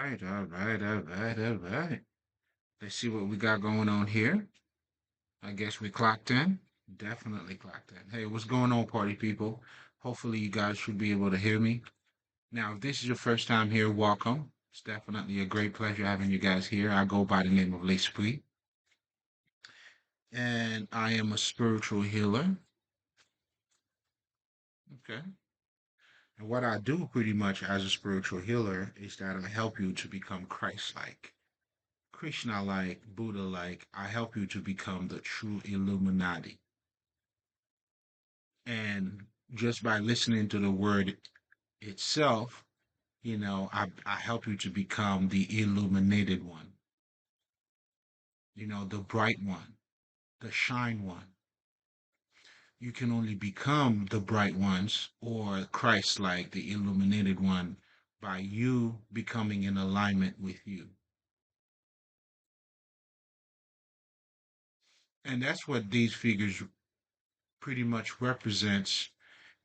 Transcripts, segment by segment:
All right. Let's see what we got going on here. I guess we clocked in. Definitely clocked in. Hey, what's going on, party people? Hopefully, you guys should be able to hear me. Now, if this is your first time here, welcome. It's definitely a great pleasure having you guys here. I go by the name of Lespri, and I am a spiritual healer. Okay. And what I do pretty much as a spiritual healer is that I help you to become Christ-like. Krishna like, Buddha like, I help you to become the true Illuminati. And just by listening to the word itself, I help you to become the illuminated one, the bright one, the shine one. You can only become the bright ones or Christ like, the illuminated one, by you becoming in alignment with you. And that's what these figures pretty much represents.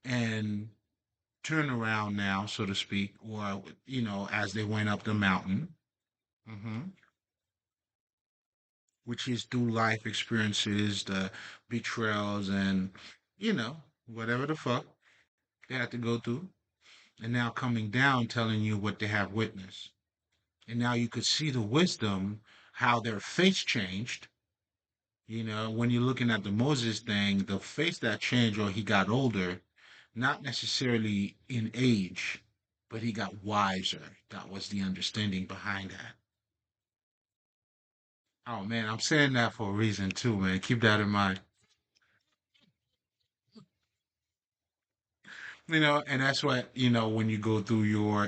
And turn around now, so to speak, or as they went up the mountain, hmm which is through life experiences, the betrayals, and whatever the fuck they had to go through, and now coming down, telling you what they have witnessed, and now you could see the wisdom, how their face changed. When you're looking at the Moses thing, the face that changed, or he got older, not necessarily in age, but he got wiser. That was the understanding behind that. Oh man, I'm saying that for a reason too, man. Keep that in mind. And that's what, when you go through your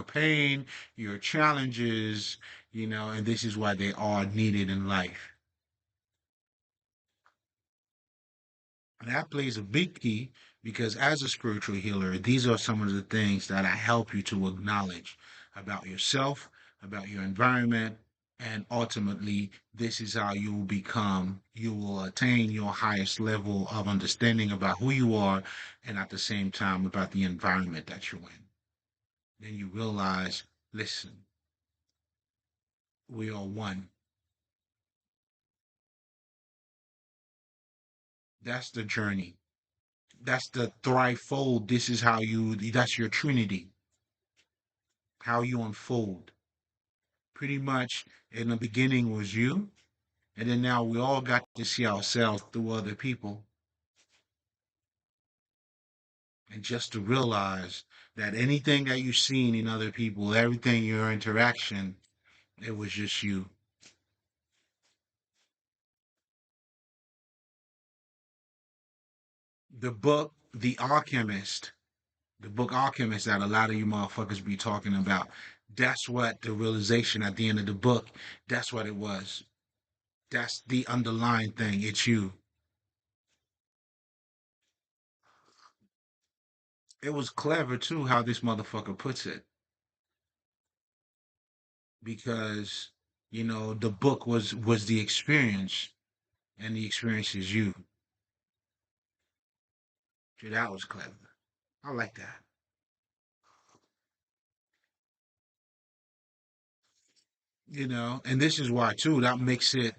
pain, your challenges, and this is why they are needed in life. And that plays a big key because as a spiritual healer, these are some of the things that I help you to acknowledge about yourself, about your environment, and ultimately, this is how you will attain your highest level of understanding about who you are and at the same time about the environment that you're in. Then you realize, listen, we are one. That's the journey. That's the thrifold. That's your trinity, how you unfold. Pretty much in the beginning was you, and then now we all got to see ourselves through other people, and just to realize that anything that you've seen in other people, everything your interaction, it was just you. The book, the book Alchemist that a lot of you motherfuckers be talking about, that's what the realization at the end of the book, that's what it was. That's the underlying thing. It's you. It was clever too how this motherfucker puts it because the book was the experience and the experience is you. So that was clever. I like that. And this is why too that makes it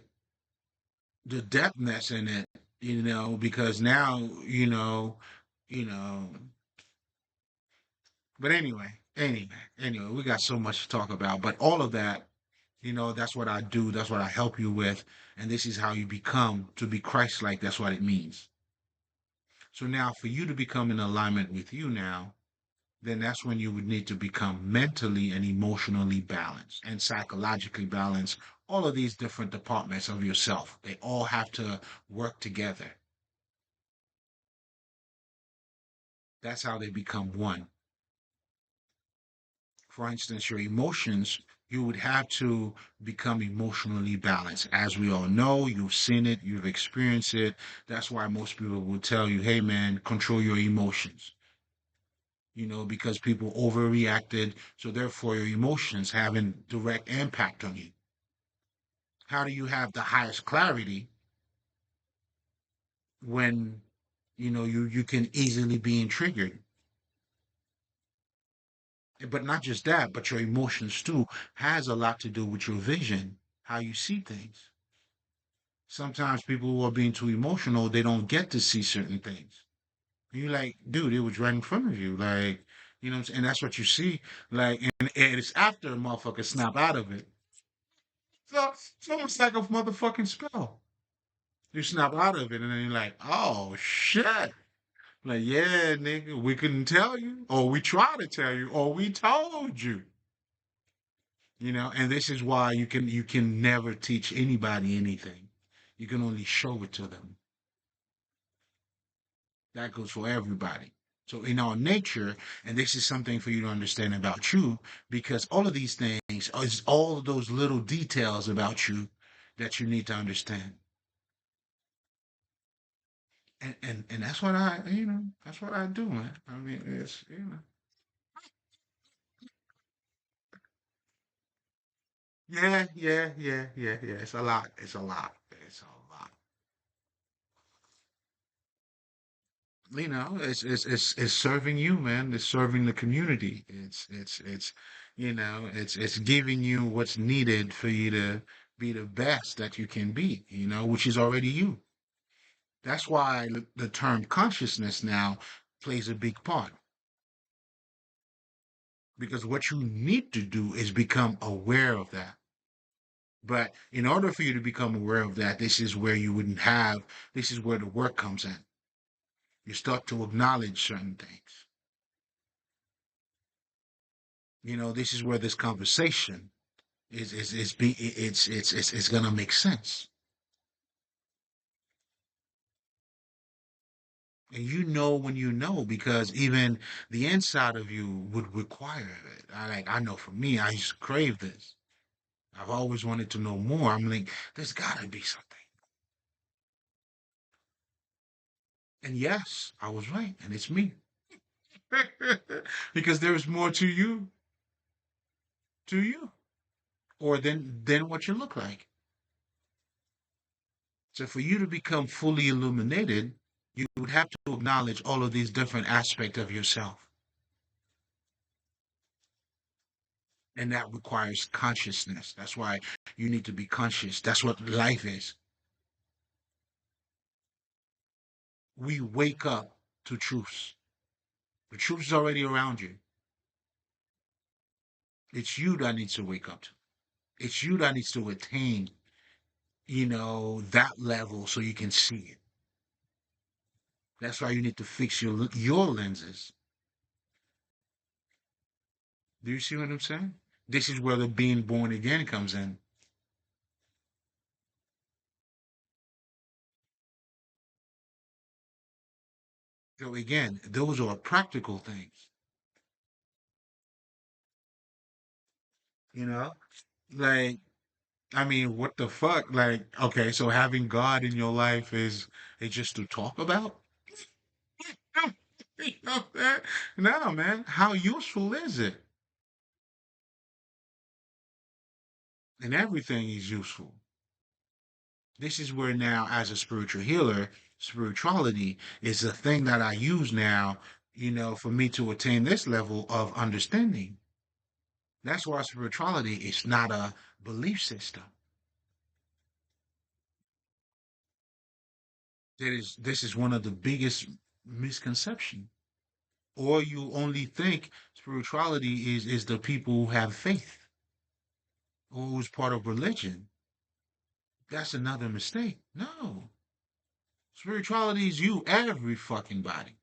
the depthness in it, because now you know but anyway, we got so much to talk about, but all of that, that's what I do, that's what I help you with, and this is how you become to be Christ-like. That's what it means. So now for you to become in alignment with you now, then that's when you would need to become mentally and emotionally balanced and psychologically balanced. All of these different departments of yourself, they all have to work together. That's how they become one. For instance, your emotions, you would have to become emotionally balanced. As we all know, you've seen it, you've experienced it. That's why most people will tell you, hey man, control your emotions. Because people overreacted, so therefore your emotions having direct impact on you. How do you have the highest clarity when you can easily be triggered? But not just that, but your emotions too has a lot to do with your vision, how you see things. Sometimes people who are being too emotional, they don't get to see certain things. You like, dude, it was right in front of you. Like, you know what I'm saying? And that's what you see. Like, and it's after a motherfucker snap out of it. So it's almost like a motherfucking spell. You snap out of it, and then you're like, oh shit. Like, yeah, nigga, we couldn't tell you, or we tried to tell you, or we told you. And this is why you can never teach anybody anything. You can only show it to them. That goes for everybody. So in our nature, and this is something for you to understand about you, because all of these things is all of those little details about you that you need to understand. And that's what that's what I do, man. I mean, it's. Yeah, yeah, yeah, yeah, yeah. It's a lot. It's a lot. It's a lot. It's serving you, man. It's serving the community. It's giving you what's needed for you to be the best that you can be, which is already you. That's why the term consciousness now plays a big part. Because what you need to do is become aware of that. But in order for you to become aware of that, this is where the work comes in. You start to acknowledge certain things. This is where this conversation it's gonna make sense. And when you know, because even the inside of you would require it. I know for me, I used to crave this. I've always wanted to know more. I'm like, there's gotta be something. And yes, I was right, and it's me. Because there is more to you, or than what you look like. So for you to become fully illuminated, you would have to acknowledge all of these different aspects of yourself. And that requires consciousness. That's why you need to be conscious. That's what life is. We wake up to truths. The truth is already around you. It's you that needs to wake up to. It's you that needs to attain, that level so you can see it. That's why you need to fix your lenses. Do you see what I'm saying? This is where the being born again comes in. So again, those are practical things. You know, like I mean, what the fuck? Like, okay, so having God in your life is just to talk about? You know that? No, man. How useful is it? And everything is useful. This is where now, as a spiritual healer, spirituality is a thing that I use now, for me to attain this level of understanding. That's why spirituality is not a belief system. This is one of the biggest misconceptions. Or you only think spirituality is the people who have faith or who's part of religion. That's another mistake. No. Spirituality is you, every fucking body.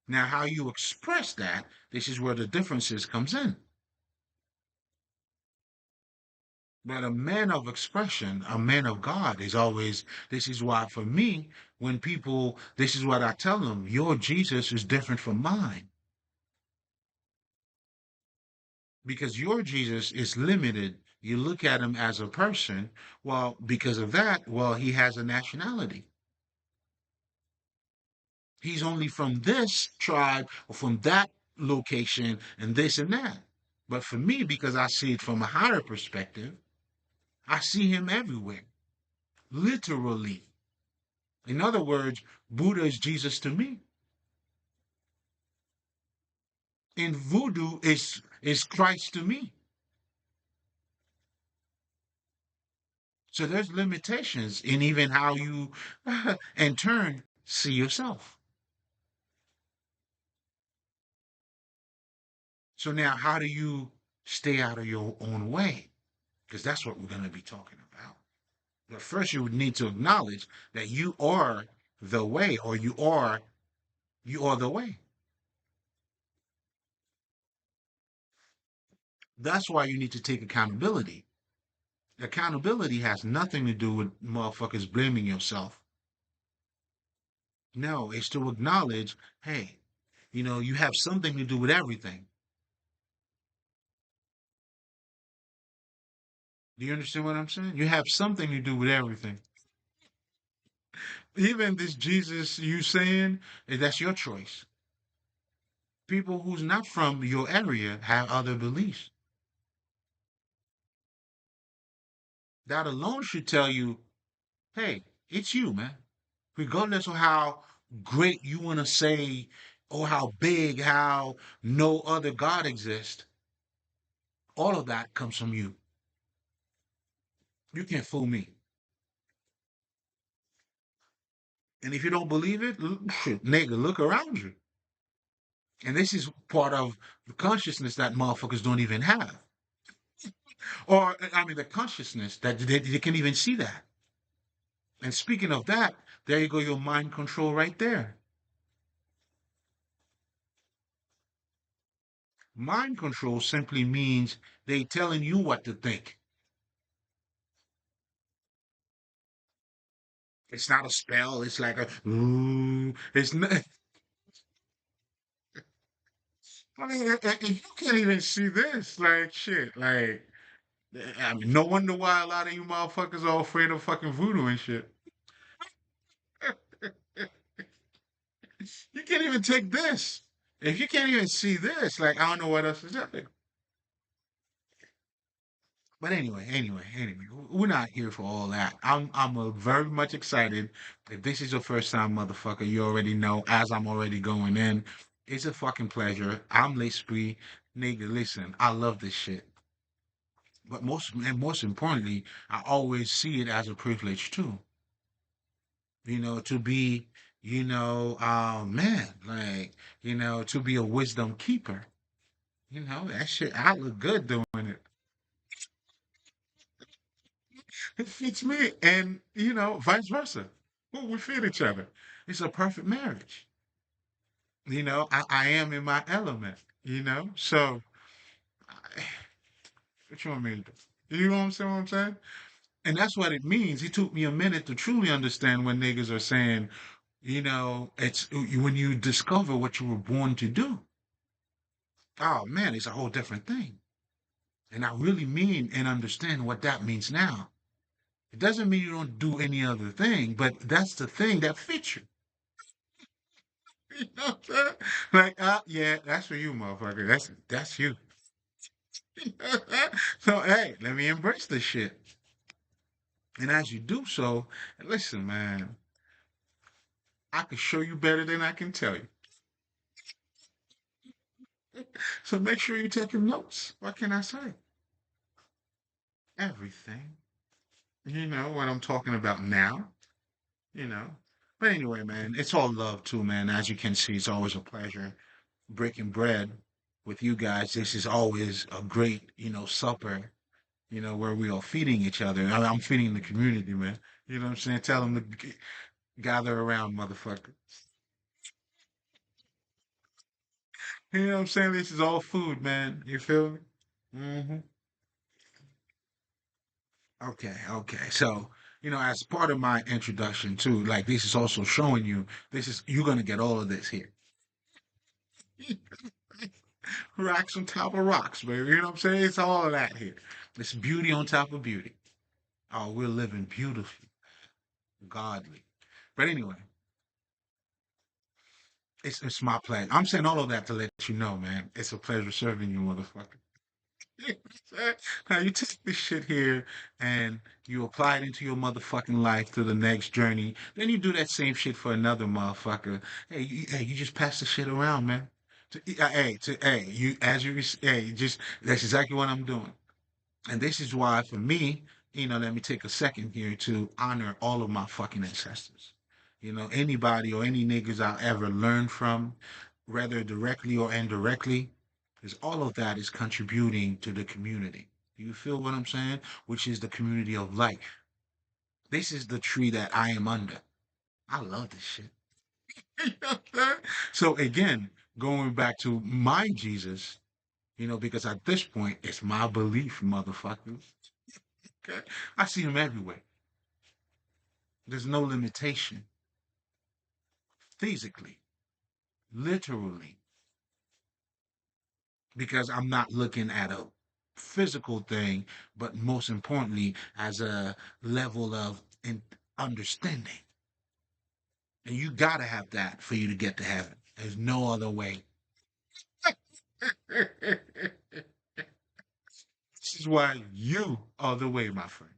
Now, how you express that, this is where the differences comes in. But a man of expression, a man of God is always, this is why for me, this is what I tell them, your Jesus is different from mine. Because your Jesus is limited. You look at him as a person. Well, because of that, well, he has a nationality. He's only from this tribe or from that location and this and that. But for me, because I see it from a higher perspective, I see him everywhere, literally. In other words, Buddha is Jesus to me. And voodoo is Christ to me. So there's limitations in even how you, in turn, see yourself. So now, how do you stay out of your own way? Because that's what we're going to be talking about. But first, you would need to acknowledge that you are the way, or you are the way. That's why you need to take accountability. Accountability has nothing to do with motherfuckers blaming yourself. No, it's to acknowledge, hey, you have something to do with everything. Do you understand what I'm saying? You have something to do with everything. Even this Jesus you saying, that's your choice. People who's not from your area have other beliefs. That alone should tell you, hey, it's you, man. Regardless of how great you want to say or how big, how no other God exists, all of that comes from you. You can't fool me. And if you don't believe it, shit, nigga, look around you. And this is part of the consciousness that motherfuckers don't even have. Or, I mean, the consciousness that they can even see that. And speaking of that, there you go, your mind control right there. Mind control simply means they telling you what to think. It's not a spell. It's like a ooh. It's not. I mean, and you can't even see this. Like shit. Like I mean, no wonder why a lot of you motherfuckers are afraid of fucking voodoo and shit. You can't even take this. If you can't even see this, like I don't know what else is there. But anyway, we're not here for all that. I'm very much excited. If this is your first time, motherfucker, you already know. As I'm already going in, it's a fucking pleasure. I'm Lespri, nigga. Listen, I love this shit. But most importantly, I always see it as a privilege too. To be, man, like, to be a wisdom keeper. That shit. I look good doing it. It fits me, and vice versa. Well, we fit each other. It's a perfect marriage. I am in my element. So what you want me to do? You know what I'm saying? And that's what it means. It took me a minute to truly understand when niggas are saying, it's when you discover what you were born to do. Oh man, it's a whole different thing. And I really mean and understand what that means now. It doesn't mean you don't do any other thing, but that's the thing that fits you. You know what I'm saying? Like, yeah, that's for you, motherfucker. That's you. So hey, let me embrace this shit. And as you do so, listen, man, I can show you better than I can tell you. So make sure you're taking notes. What can I say? Everything. You know what I'm talking about now. You know. But anyway, man, it's all love too, man. As you can see, it's always a pleasure breaking bread with you guys. This is always a great, supper, where we are feeding each other. I'm feeding the community, man. You know what I'm saying? Tell them to gather around, motherfucker. You know what I'm saying? This is all food, man. You feel me? Hmm. Okay. So, as part of my introduction too, like this is also showing you you're gonna get all of this here. Rocks on top of rocks, baby. You know what I'm saying? It's all of that here. It's beauty on top of beauty. Oh, we're living beautifully, godly. But anyway, it's my pleasure. I'm saying all of that to let you know, man. It's a pleasure serving you, motherfucker. Now you take this shit here and you apply it into your motherfucking life to the next journey. Then you do that same shit for another motherfucker. Hey, you just pass the shit around, man. Hey, you as you hey, just that's exactly what I'm doing. And this is why, for me, let me take a second here to honor all of my fucking ancestors. Anybody or any niggas I ever learned from, whether directly or indirectly, because all of that is contributing to the community. You feel what I'm saying? Which is the community of life. This is the tree that I am under. I love this shit. You know what I'm saying? So again, going back to my Jesus, because at this point, it's my belief, motherfuckers. Okay? I see him everywhere. There's no limitation. Physically, literally, because I'm not looking at a physical thing, but most importantly, as a level of understanding. And you gotta have that for you to get to heaven. There's no other way. This is why you are the way, my friend.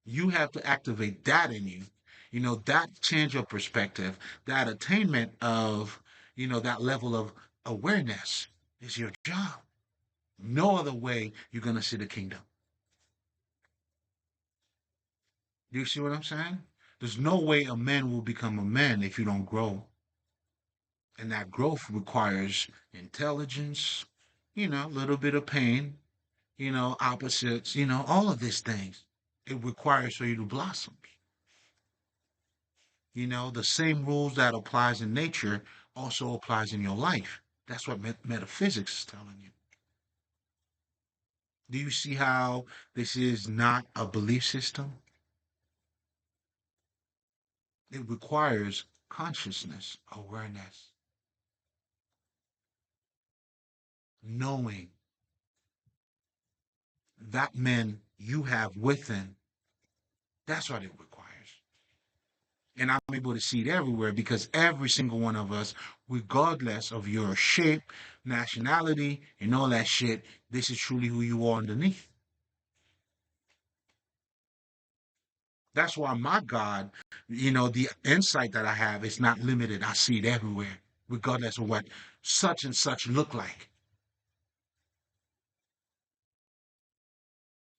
You have to activate that in you. That change of perspective, that attainment of, that level of awareness is your job. No other way you're going to see the kingdom. Do you see what I'm saying? There's no way a man will become a man if you don't grow. And that growth requires intelligence, a little bit of pain, opposites, all of these things. It requires for you to blossom. The same rules that applies in nature also applies in your life. That's what metaphysics is telling you. Do you see how this is not a belief system? It requires consciousness, awareness, knowing that man you have within. That's what it requires. And I'm able to see it everywhere because every single one of us, regardless of your shape, nationality, and all that shit, this is truly who you are underneath. That's why my God, the insight that I have is not limited. I see it everywhere, regardless of what such and such look like.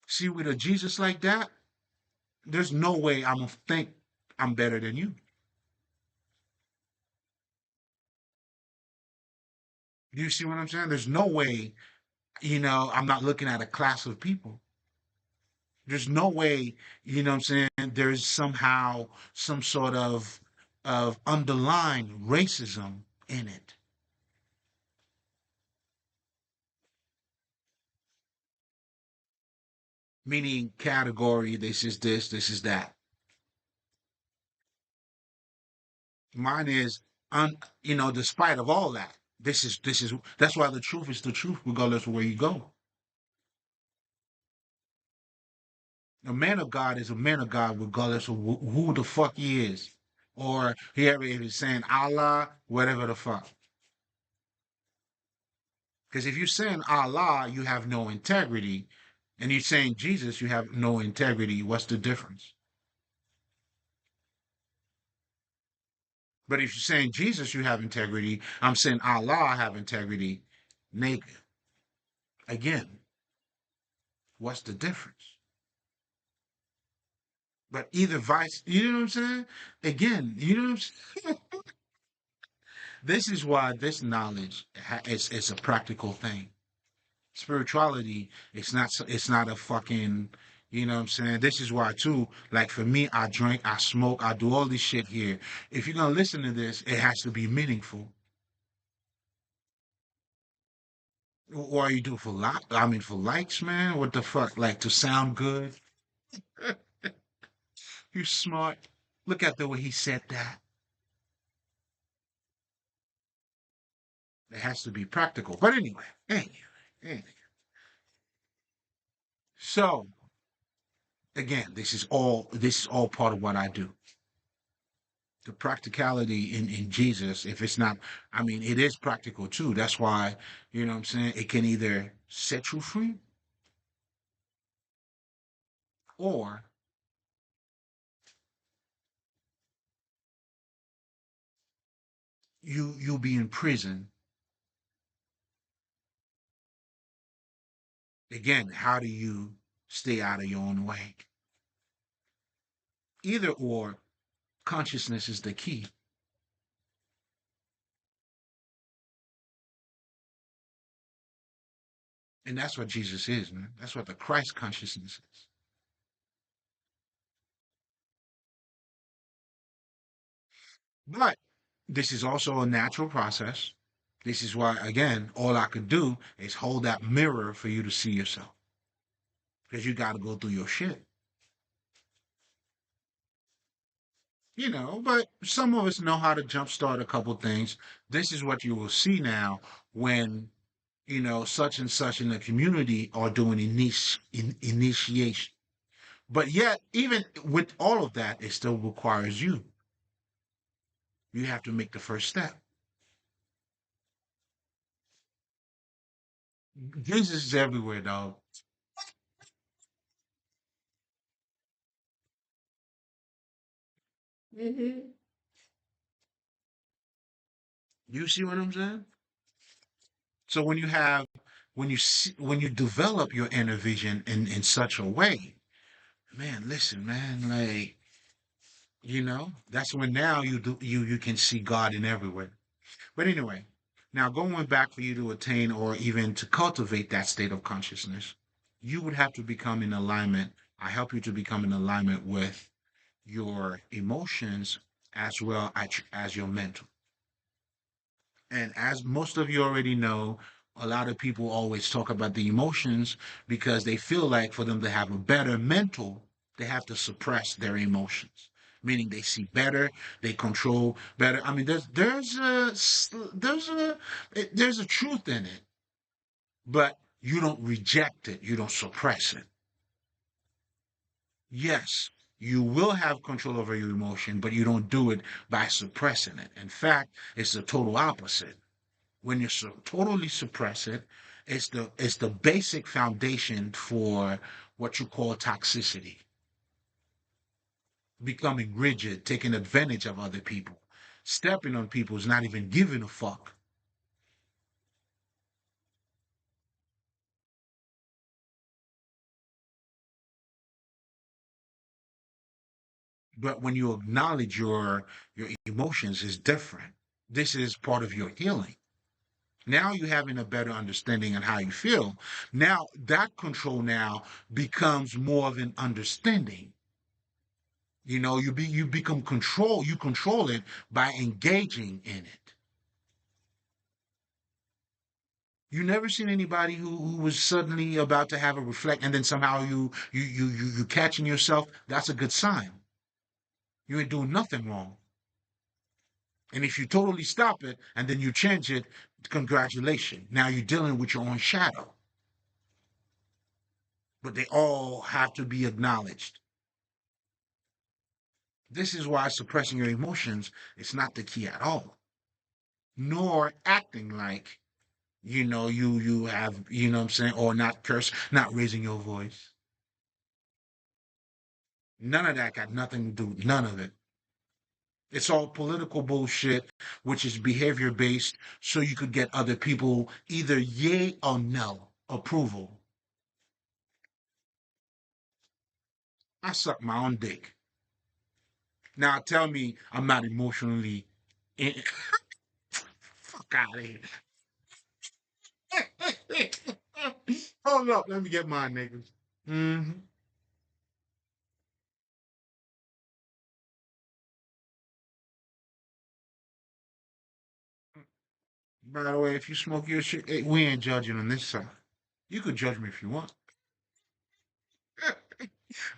See, with a Jesus like that, there's no way I'm gonna think I'm better than you. Do you see what I'm saying? There's no way, I'm not looking at a class of people. There's no way, what I'm saying, there's somehow some sort of underlying racism in it. Meaning category, this is that. Mine is despite of all that. This is that's why the truth is the truth, regardless of where you go. A man of God is a man of God, regardless of who the fuck he is, or whoever if he's saying Allah, whatever the fuck. Because if you're saying Allah, you have no integrity, and you're saying Jesus, you have no integrity. What's the difference? But if you're saying Jesus, you have integrity. I'm saying Allah, I have integrity. Naked. Again, what's the difference? But either vice, you know what I'm saying? Again, you know what I'm saying? This is why this knowledge is a practical thing. Spirituality, it's not a fucking, what I'm saying? This is why too, like for me, I drink, I smoke, I do all this shit here. If you're gonna listen to this, it has to be meaningful. Or you do for for likes, man. What the fuck? Like to sound good? You smart. Look at the way he said that. It has to be practical. But anyway. So again, this is all part of what I do. The practicality in Jesus, if it's not, it is practical too. That's why, what I'm saying, it can either set you free or you'll be in prison Again, how do you stay out of your own way? Either or, consciousness is the key. And that's what Jesus is, man. That's what the Christ consciousness is. But this is also a natural process. This is why, again, all I could do is hold that mirror for you to see yourself. Because you got to go through your shit. But some of us know how to jumpstart a couple things. This is what you will see now when, such and such in the community are doing initiation. But yet, even with all of that, it still requires you. You have to make the first step. Jesus is everywhere, dog. Hmm. You see what I'm saying? So when you develop your inner vision in such a way, man, listen, man, like, that's when now you can see God in everywhere. But anyway, now going back for you to attain or even to cultivate that state of consciousness, you would have to become in alignment. I help you to become in alignment with your emotions as well as your mental. And as most of you already know, a lot of people always talk about the emotions because they feel like for them to have a better mental, they have to suppress their emotions. Meaning they see better, they control better. I mean, there's a truth in it, but you don't reject it, you don't suppress it. Yes, you will have control over your emotion, but you don't do it by suppressing it. In fact, it's the total opposite. When you totally suppress it, it's the basic foundation for what you call toxicity, becoming rigid, taking advantage of other people, stepping on people who's not even giving a fuck. But when you acknowledge your emotions is different. This is part of your healing. Now you having a better understanding on how you feel. Now that control now becomes more of an understanding. You become you control it by engaging in it. You never seen anybody who was suddenly about to have a reflect and then somehow you catching yourself. That's a good sign. You ain't doing nothing wrong. And if you totally stop it and then you change it, congratulations. Now you're dealing with your own shadow. But they all have to be acknowledged. This is why suppressing your emotions is not the key at all. Nor acting like you have, what I'm saying, or not curse, not raising your voice. None of that got nothing to do, none of it. It's all political bullshit, which is behavior based, so you could get other people either yay or no approval. I suck my own dick. Now tell me I'm not emotionally in- fuck out of here. Hold up, let me get mine, niggas. Hmm. By the way, if you smoke your shit, we ain't judging on this side. You could judge me if you want.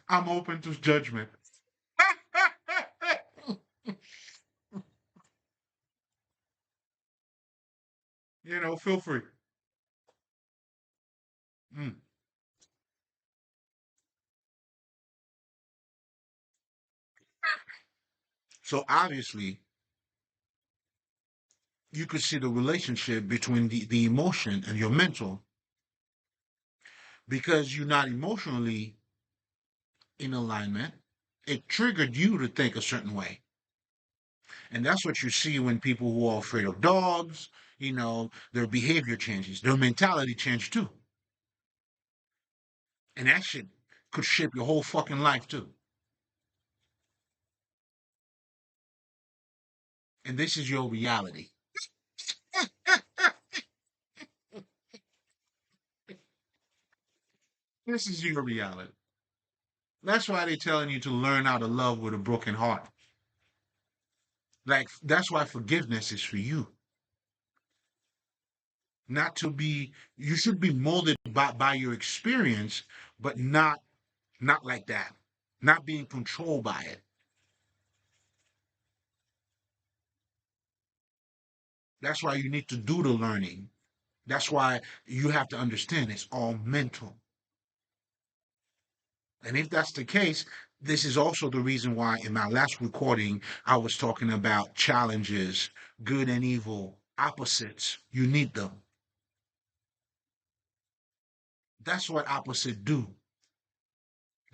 I'm open to judgment. Feel free. Mm. So obviously, you could see the relationship between the emotion and your mental because you're not emotionally in alignment. It triggered you to think a certain way. And that's what you see when people who are afraid of dogs, their behavior changes, their mentality changes too. And that shit could shape your whole fucking life too. And this is your reality. This is your reality. That's why they're telling you to learn how to love with a broken heart. Like, that's why forgiveness is for you. Not to be, you should be molded by your experience, but not like that. Not being controlled by it. That's why you need to do the learning. That's why you have to understand it's all mental. And if that's the case, this is also the reason why in my last recording, I was talking about challenges, good and evil, opposites. You need them. That's what opposites do.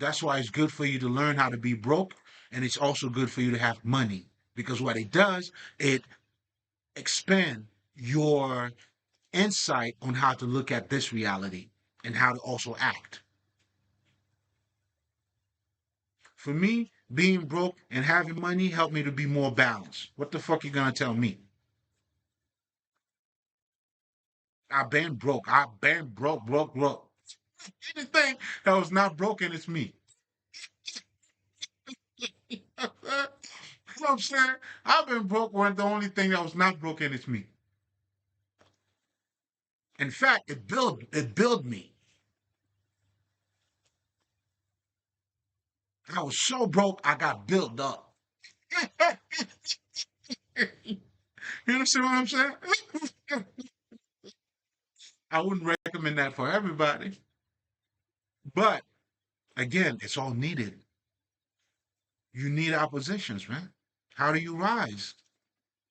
That's why it's good for you to learn how to be broke. And it's also good for you to have money. Because what it does, it expands your insight on how to look at this reality and how to also act. For me, being broke and having money helped me to be more balanced. What the fuck you gonna tell me? I've been broke. I've been broke. Anything that was not broken, it's me. You know what I'm saying? I've been broke when the only thing that was not broken is me. In fact, it built me. I was so broke, I got built up. You understand what I'm saying? I wouldn't recommend that for everybody. But again, it's all needed. You need oppositions, man. How do you rise?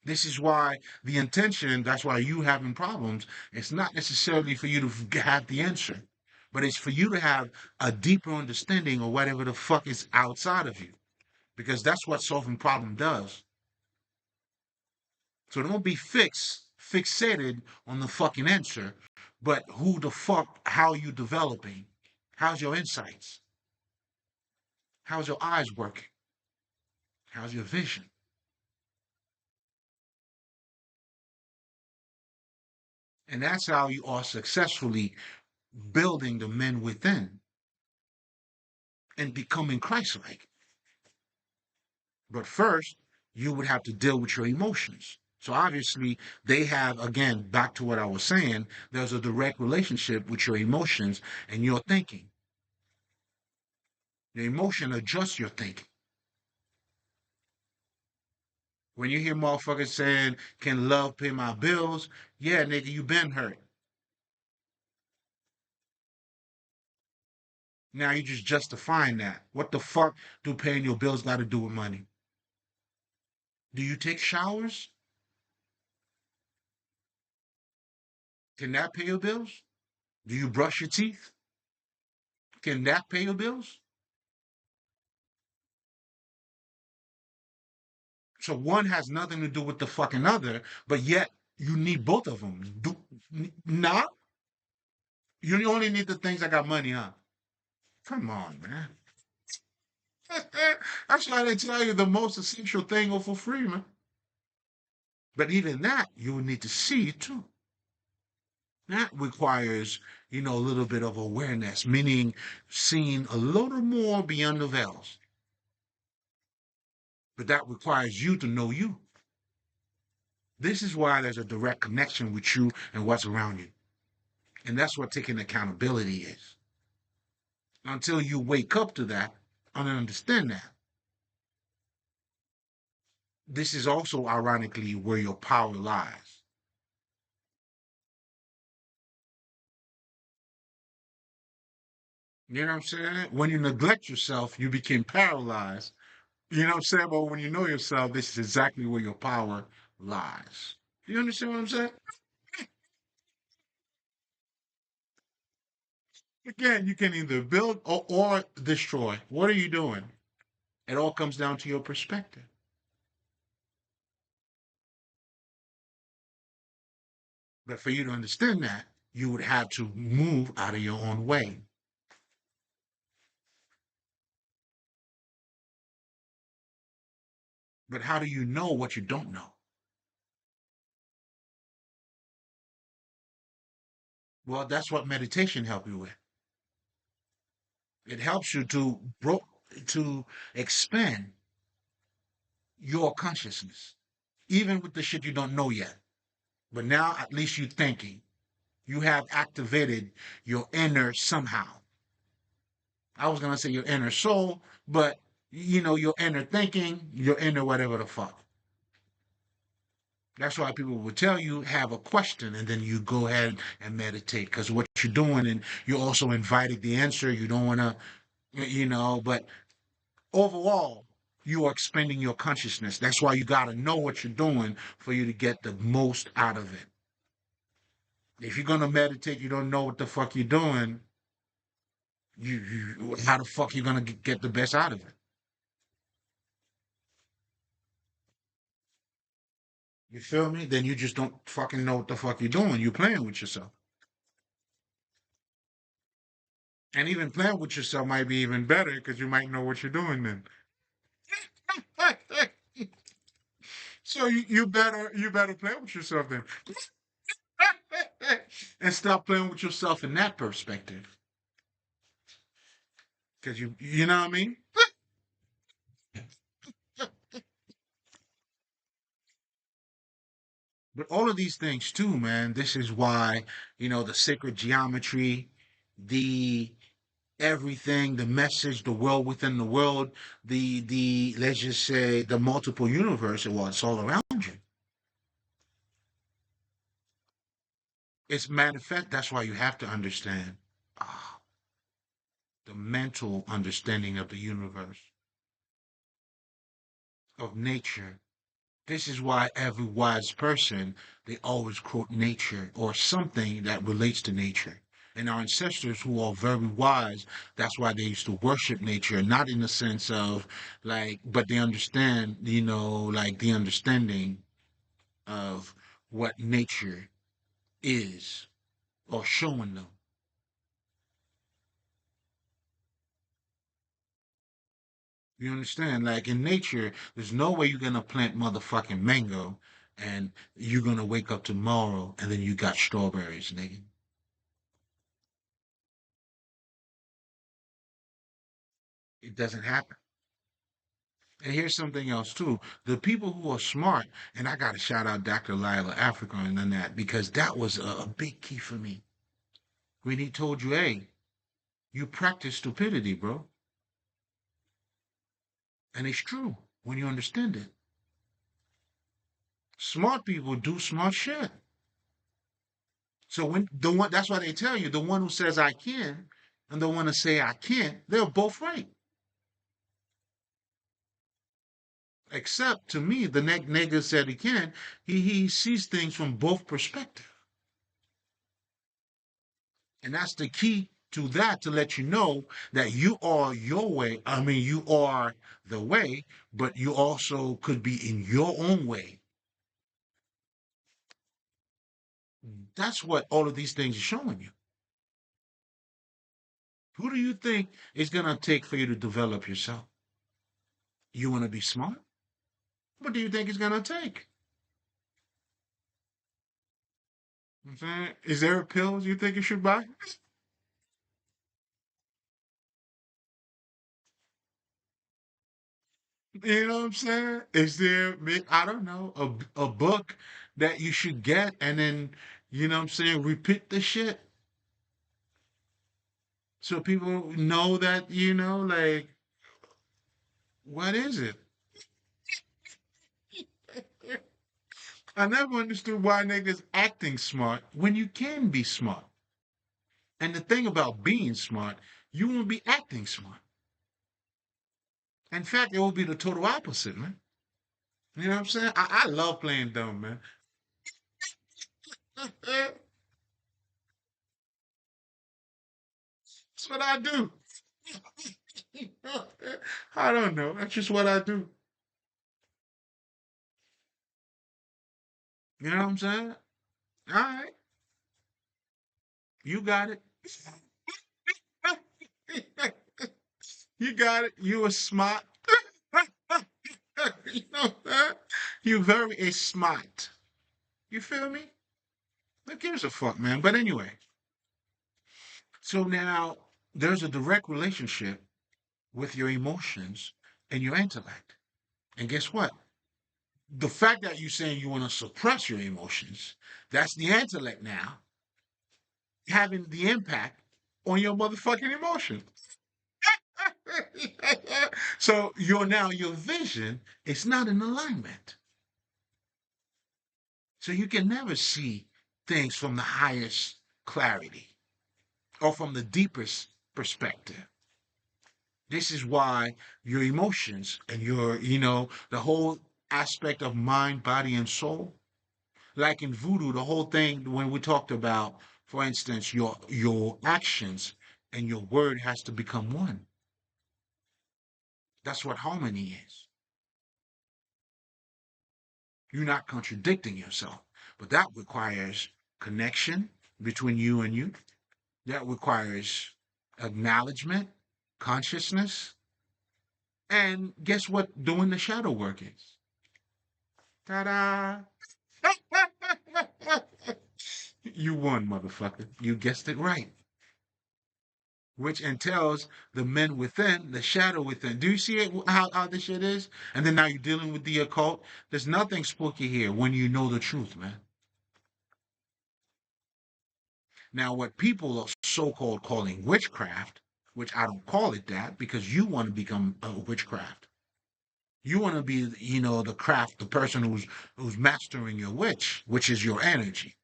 This is why the intention, that's why you having problems, it's not necessarily for you to have the answer, but it's for you to have a deeper understanding of whatever the fuck is outside of you. Because that's what solving problem does. So don't be fixated on the fucking answer, but who the fuck, how you developing? How's your insights? How's your eyes working? How's your vision? And that's how you are successfully building the men within and becoming Christ-like. But first, you would have to deal with your emotions. So obviously, they have, again, back to what I was saying, there's a direct relationship with your emotions and your thinking. Your emotion adjusts your thinking. When you hear motherfuckers saying, can love pay my bills? Yeah, nigga, you been hurt. Now you just justifying that. What the fuck do paying your bills got to do with money? Do you take showers? Can that pay your bills? Do you brush your teeth? Can that pay your bills? So one has nothing to do with the fucking other, but yet you need both of them. Nah, you only need the things that got money, huh? Come on, man. That's why they tell you the most essential thing are for free, man. But even that, you would need to see it too. That requires, a little bit of awareness, meaning seeing a little more beyond the veils. But that requires you to know you. This is why there's a direct connection with you and what's around you. And that's what taking accountability is. Until you wake up to that and understand that. This is also ironically where your power lies. You know what I'm saying? When you neglect yourself, you become paralyzed. You know what I'm saying? But when you know yourself, this is exactly where your power lies. You understand what I'm saying? Again, you can either build or destroy. What are you doing? It all comes down to your perspective. But for you to understand that, you would have to move out of your own way. But how do you know what you don't know? Well, that's what meditation helps you with. It helps you to expand your consciousness, even with the shit you don't know yet. But now at least you're thinking. You have activated your inner somehow. I was gonna say your inner soul, but your inner thinking, your inner whatever the fuck. That's why people will tell you have a question and then you go ahead and meditate because what you're doing and you're also inviting the answer. You don't want to, but overall, you are expanding your consciousness. That's why you got to know what you're doing for you to get the most out of it. If you're going to meditate, you don't know what the fuck you're doing. How the fuck you going to get the best out of it? You feel me? Then you just don't fucking know what the fuck you're doing. You're playing with yourself. And even playing with yourself might be even better because you might know what you're doing then. So you better play with yourself then. And stop playing with yourself in that perspective. Because you know what I mean? But all of these things too, man, this is why, the sacred geometry, the everything, the message, the world within the world, the let's just say the multiple universe, well, it's all around you. It's manifest. That's why you have to understand ah, the mental understanding of the universe, of nature. This is why every wise person, they always quote nature or something that relates to nature. And our ancestors who are very wise, that's why they used to worship nature, not in the sense of like, but they understand, like the understanding of what nature is or showing them. You understand? Like in nature, there's no way you're gonna plant motherfucking mango and you're gonna wake up tomorrow and then you got strawberries, nigga. It doesn't happen. And here's something else too. The people who are smart, and I gotta shout out Dr. Lila Africa on that because that was a big key for me. When he told you, hey, you practice stupidity, bro. And it's true when you understand it. Smart people do smart shit. So when the one that's why they tell you the one who says I can and the one who say I can't, they're both right. Except to me, the nigga said he can. He sees things from both perspectives. And that's the key to that to let you know that you are your way. I mean, you are the way, but you also could be in your own way. That's what all of these things are showing you. Who do you think is going to take for you to develop yourself? You want to be smart? What do you think it's going to take? You know what I'm saying? Is there pills you think you should buy? You know what I'm saying? Is there, I don't know, a book that you should get and then, what I'm saying, repeat the shit so people know that, like, what is it? I never understood why niggas acting smart when you can be smart. And the thing about being smart, you won't be acting smart. In fact, it will be the total opposite, man. You know what I'm saying? I love playing dumb, man. That's what I do. I don't know. That's just what I do. You know what I'm saying? All right. You got it. You got it. You are smart. You know that? You very smart. You feel me? Who gives a fuck, man? But anyway, so now there's a direct relationship with your emotions and your intellect. And guess what? The fact that you're saying you want to suppress your emotions, that's the intellect now having the impact on your motherfucking emotions. So your vision is not in alignment. So you can never see things from the highest clarity or from the deepest perspective. This is why your emotions and the whole aspect of mind, body, and soul, like in voodoo, the whole thing when we talked about, for instance, your actions and your word has to become one. That's what harmony is. You're not contradicting yourself, but that requires connection between you and you. That requires acknowledgement, consciousness, and guess what? Doing the shadow work is. Ta-da! You won, motherfucker. You guessed it right. Which entails the men within, the shadow within. Do you see it? How this shit is? And then now you're dealing with the occult. There's nothing spooky here when you know the truth, man. Now, what people are so-called calling witchcraft, which I don't call it that because you want to become a witchcraft. You want to be, the craft, the person who's mastering your witch, which is your energy.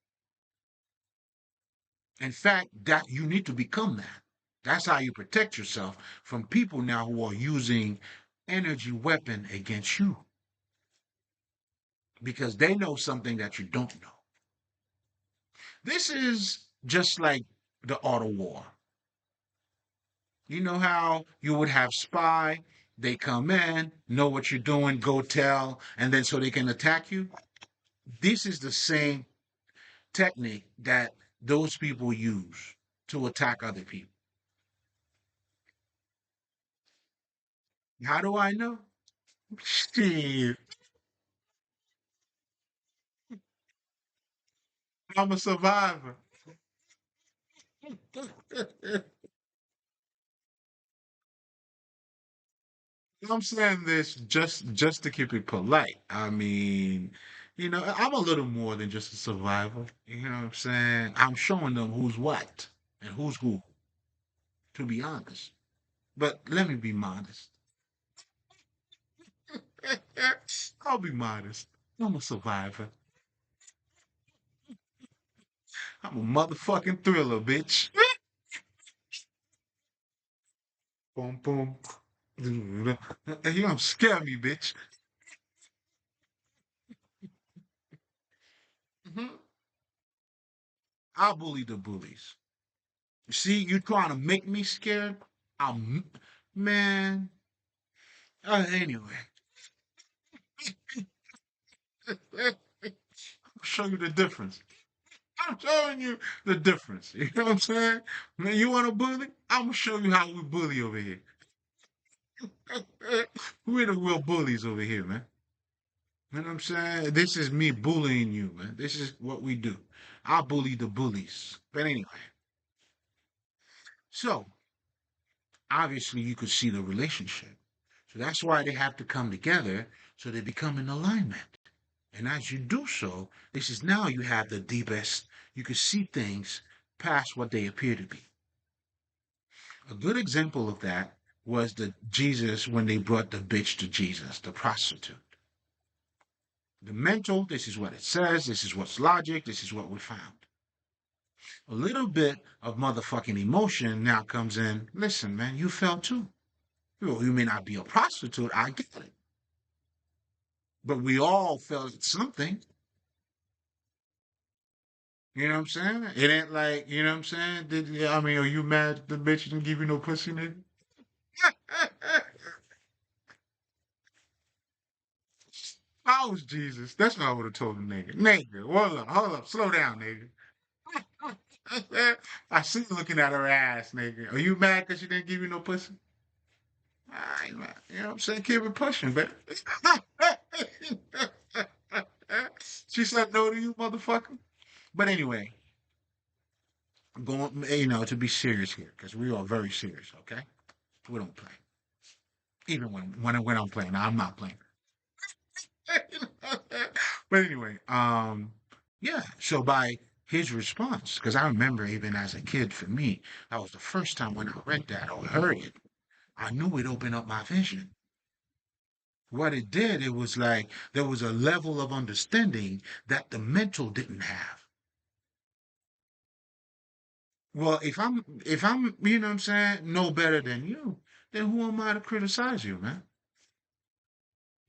In fact, that you need to become that. That's how you protect yourself from people now who are using energy weapon against you because they know something that you don't know. This is just like the art of war. You know how you would have spy, they come in, know what you're doing, go tell, and then so they can attack you? This is the same technique that those people use to attack other people. How do I know? Shit, I'm a survivor. I'm saying this just to keep it polite. I mean, I'm a little more than just a survivor. You know what I'm saying? I'm showing them who's what and who's who, to be honest. But let me be modest. I'll be modest. I'm a survivor. I'm a motherfucking thriller, bitch. Boom, boom. You don't scare me, bitch. Mhm. I'll bully the bullies. You see, you trying to make me scared? I'm, man. Anyway, I'll show you the difference. I'm showing you the difference. You know what I'm saying? Man, you want to bully? I'm gonna show you how we bully over here. We're the real bullies over here, man. You know what I'm saying? This is me bullying you, man. This is what we do. I bully the bullies. But anyway, so obviously you could see the relationship. So that's why they have to come together so they become in alignment. And as you do so, this is now you have the deepest, you can see things past what they appear to be. A good example of that was the Jesus when they brought the bitch to Jesus, the prostitute. The mental, this is what it says, this is what's logic, this is what we found. A little bit of motherfucking emotion now comes in. Listen, man, you fell too. You may not be a prostitute, I get it. But we all felt something. You know what I'm saying? It ain't like, you know what I'm saying? I mean, are you mad the bitch didn't give you no pussy, nigga? I was Jesus. That's what I would have told the nigga. Nigga, hold up, slow down, nigga. I see you looking at her ass, nigga. Are you mad because she didn't give you no pussy? right, man. You know what I'm saying? Keep it pushing, baby. She said no to you, motherfucker. But anyway, going, to be serious here, because we are very serious, okay? We don't play. Even when I'm playing, now, I'm not playing. But anyway, yeah. So by his response, because I remember even as a kid, for me, that was the first time when I read that or heard it. I knew it opened up my vision. What it did, it was like there was a level of understanding that the mental didn't have. Well, if I'm, what I'm saying, no better than you, then who am I to criticize you, man?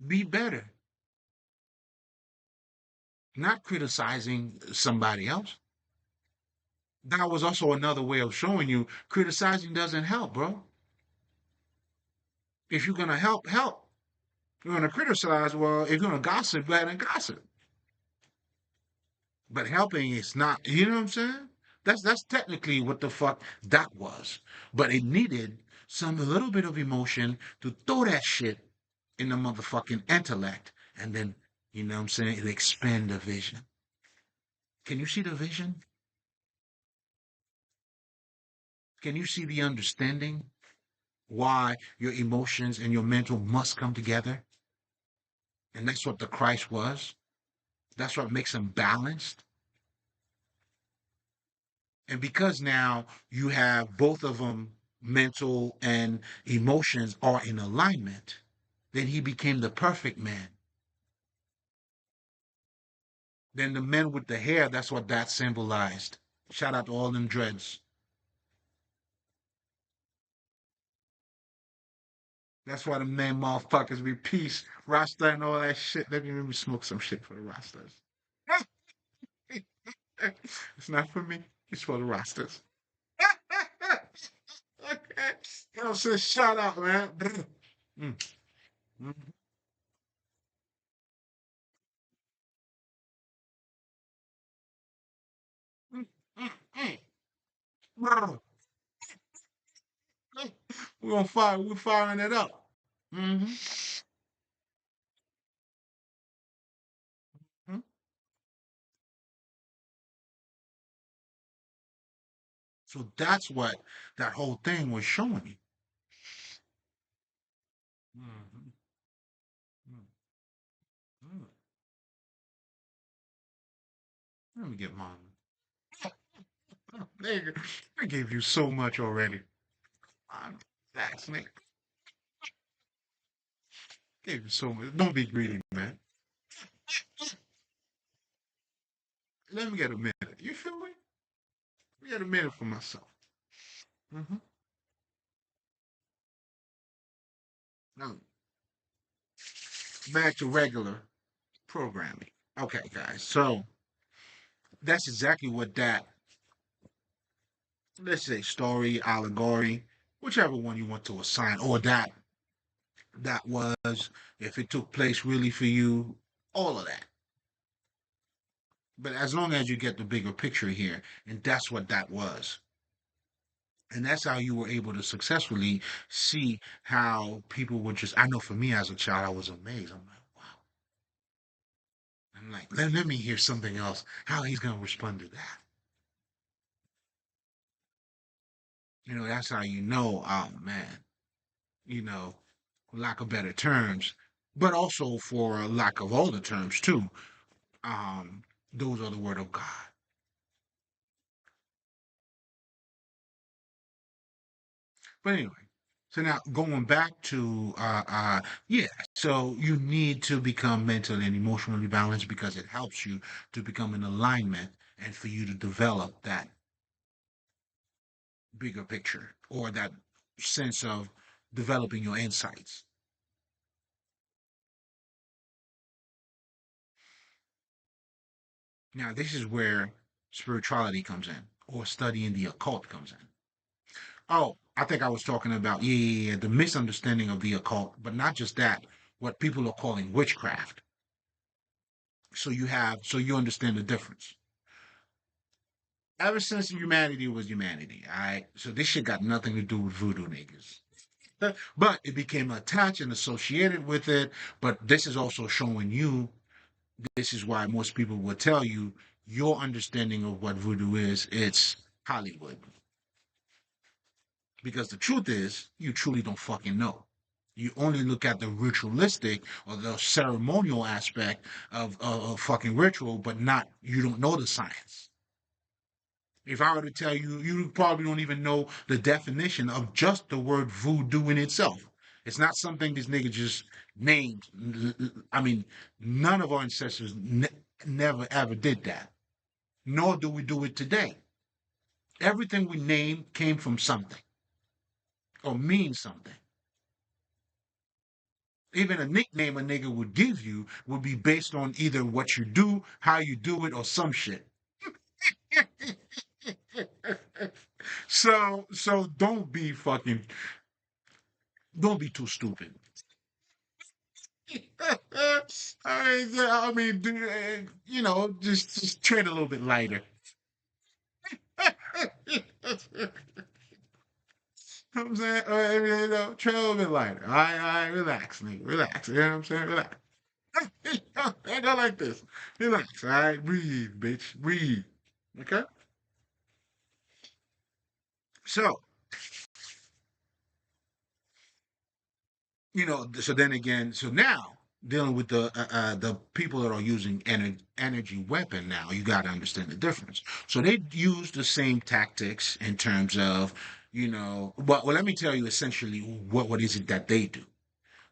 Be better, not criticizing somebody else. That was also another way of showing you criticizing doesn't help, bro. If you're gonna help, help. If you're gonna criticize, well, if you're gonna gossip, go ahead and gossip. But helping is not, you know what I'm saying? That's technically what the fuck that was. But it needed some a little bit of emotion to throw that shit in the motherfucking intellect and then, you know what I'm saying, it expand the vision. Can you see the vision? Can you see the understanding why your emotions and your mental must come together? And that's what the Christ was. That's what makes him balanced. And because now you have both of them, mental and emotions, are in alignment, then he became the perfect man. Then the men with the hair, that's what that symbolized. Shout out to all them dreads. That's why the men motherfuckers be peace, Rasta and all that shit. Let me smoke some shit for the Rastas. It's not for me, it's for the Rastas. Okay. You know, so shout out, man. Mm, mm, mm, mm, mm. Brr. We're firing it up. Hmm. So that's what that whole thing was showing me. Hmm. Hmm. Let me get mine. Nigga, I gave you so much already. I'm Facts, nigga. Gave you so much. Don't be greedy, man. Let me get a minute. You feel me? Let me get a minute for myself. Hmm. Now, back to regular programming. Okay, guys. So that's exactly what that, let's say, story, allegory, whichever one you want to assign, or that was, if it took place really for you, all of that. But as long as you get the bigger picture here, and that's what that was. And that's how you were able to successfully see how people would just, I know for me as a child, I was amazed. I'm like, wow. I'm like, let me hear something else, how he's going to respond to that. That's how oh man, you know, lack of better terms, but also for lack of all the terms too. Um, those are the word of God. But anyway, so now going back to yeah, so you need to become mentally and emotionally balanced because it helps you to become in alignment and for you to develop that bigger picture or that sense of developing your insights. Now, this is where spirituality comes in or studying the occult comes in. Oh, I think I was talking about, yeah, the misunderstanding of the occult, but not just that, what people are calling witchcraft. So you understand the difference. Ever since humanity was humanity, all right? So this shit got nothing to do with voodoo niggas. But it became attached and associated with it. But this is also showing you, this is why most people will tell you your understanding of what voodoo is, it's Hollywood. Because the truth is, you truly don't fucking know. You only look at the ritualistic or the ceremonial aspect of fucking ritual, but not, you don't know the science. If I were to tell you, you probably don't even know the definition of just the word voodoo in itself. It's not something these niggas just named. I mean, none of our ancestors never ever did that. Nor do we do it today. Everything we name came from something or means something. Even a nickname a nigga would give you would be based on either what you do, how you do it, or some shit. So don't be too stupid. I mean, just tread a little bit lighter. You know what I'm saying? Tread a little bit lighter. All right, relax, nigga, relax. You know what I'm saying? Relax. I go like this. Relax. All right, breathe, bitch, breathe. Okay. So, so then again, so now dealing with the people that are using energy weapon, now you got to understand the difference. So they use the same tactics in terms of, well, let me tell you essentially what is it that they do.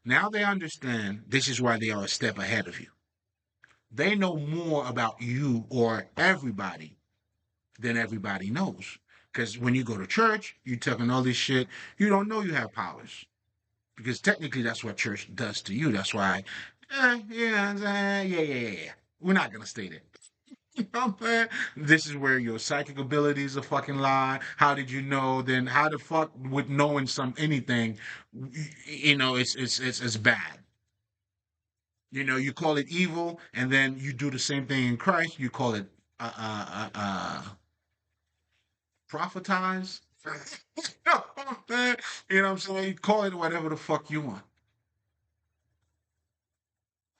Now they understand this is why they are a step ahead of you. They know more about you or everybody than everybody knows. Because when you go to church, you talking all this shit, you don't know you have powers. Because technically that's what church does to you. That's why, you know what I'm saying? Yeah. We're not gonna state it. You know what I'm saying? This is where your psychic abilities are fucking lie. How did you know? Then how the fuck with knowing anything, it's bad. You call it evil, and then you do the same thing in Christ. You call it prophetize. You know what I'm saying? You know what I'm saying? You call it whatever the fuck you want.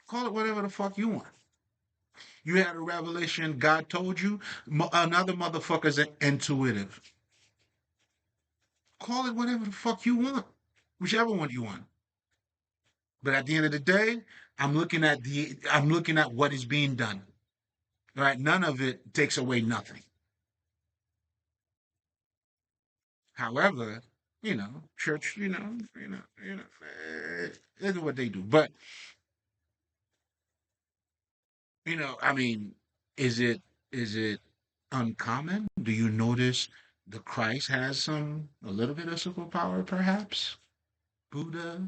Call it whatever the fuck you want. You had a revelation, God told you, another motherfucker's intuitive. Call it whatever the fuck you want, whichever one you want. But at the end of the day, I'm looking at what is being done. Right? None of it takes away nothing. However, church, they do what they do. But I mean, is it uncommon? Do you notice the Christ has a little bit of superpower, perhaps? Buddha,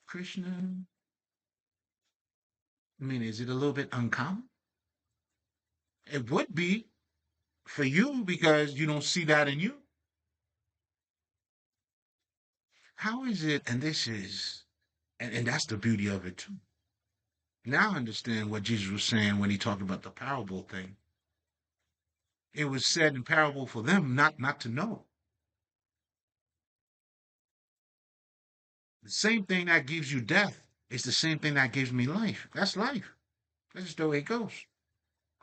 Krishna. I mean, is it a little bit uncommon? It would be for you because you don't see that in you. How is it? And that's the beauty of it too. Now I understand what Jesus was saying when he talked about the parable thing. It was said in parable for them not to know. The same thing that gives you death is the same thing that gives me life. That's life. That's just the way it goes.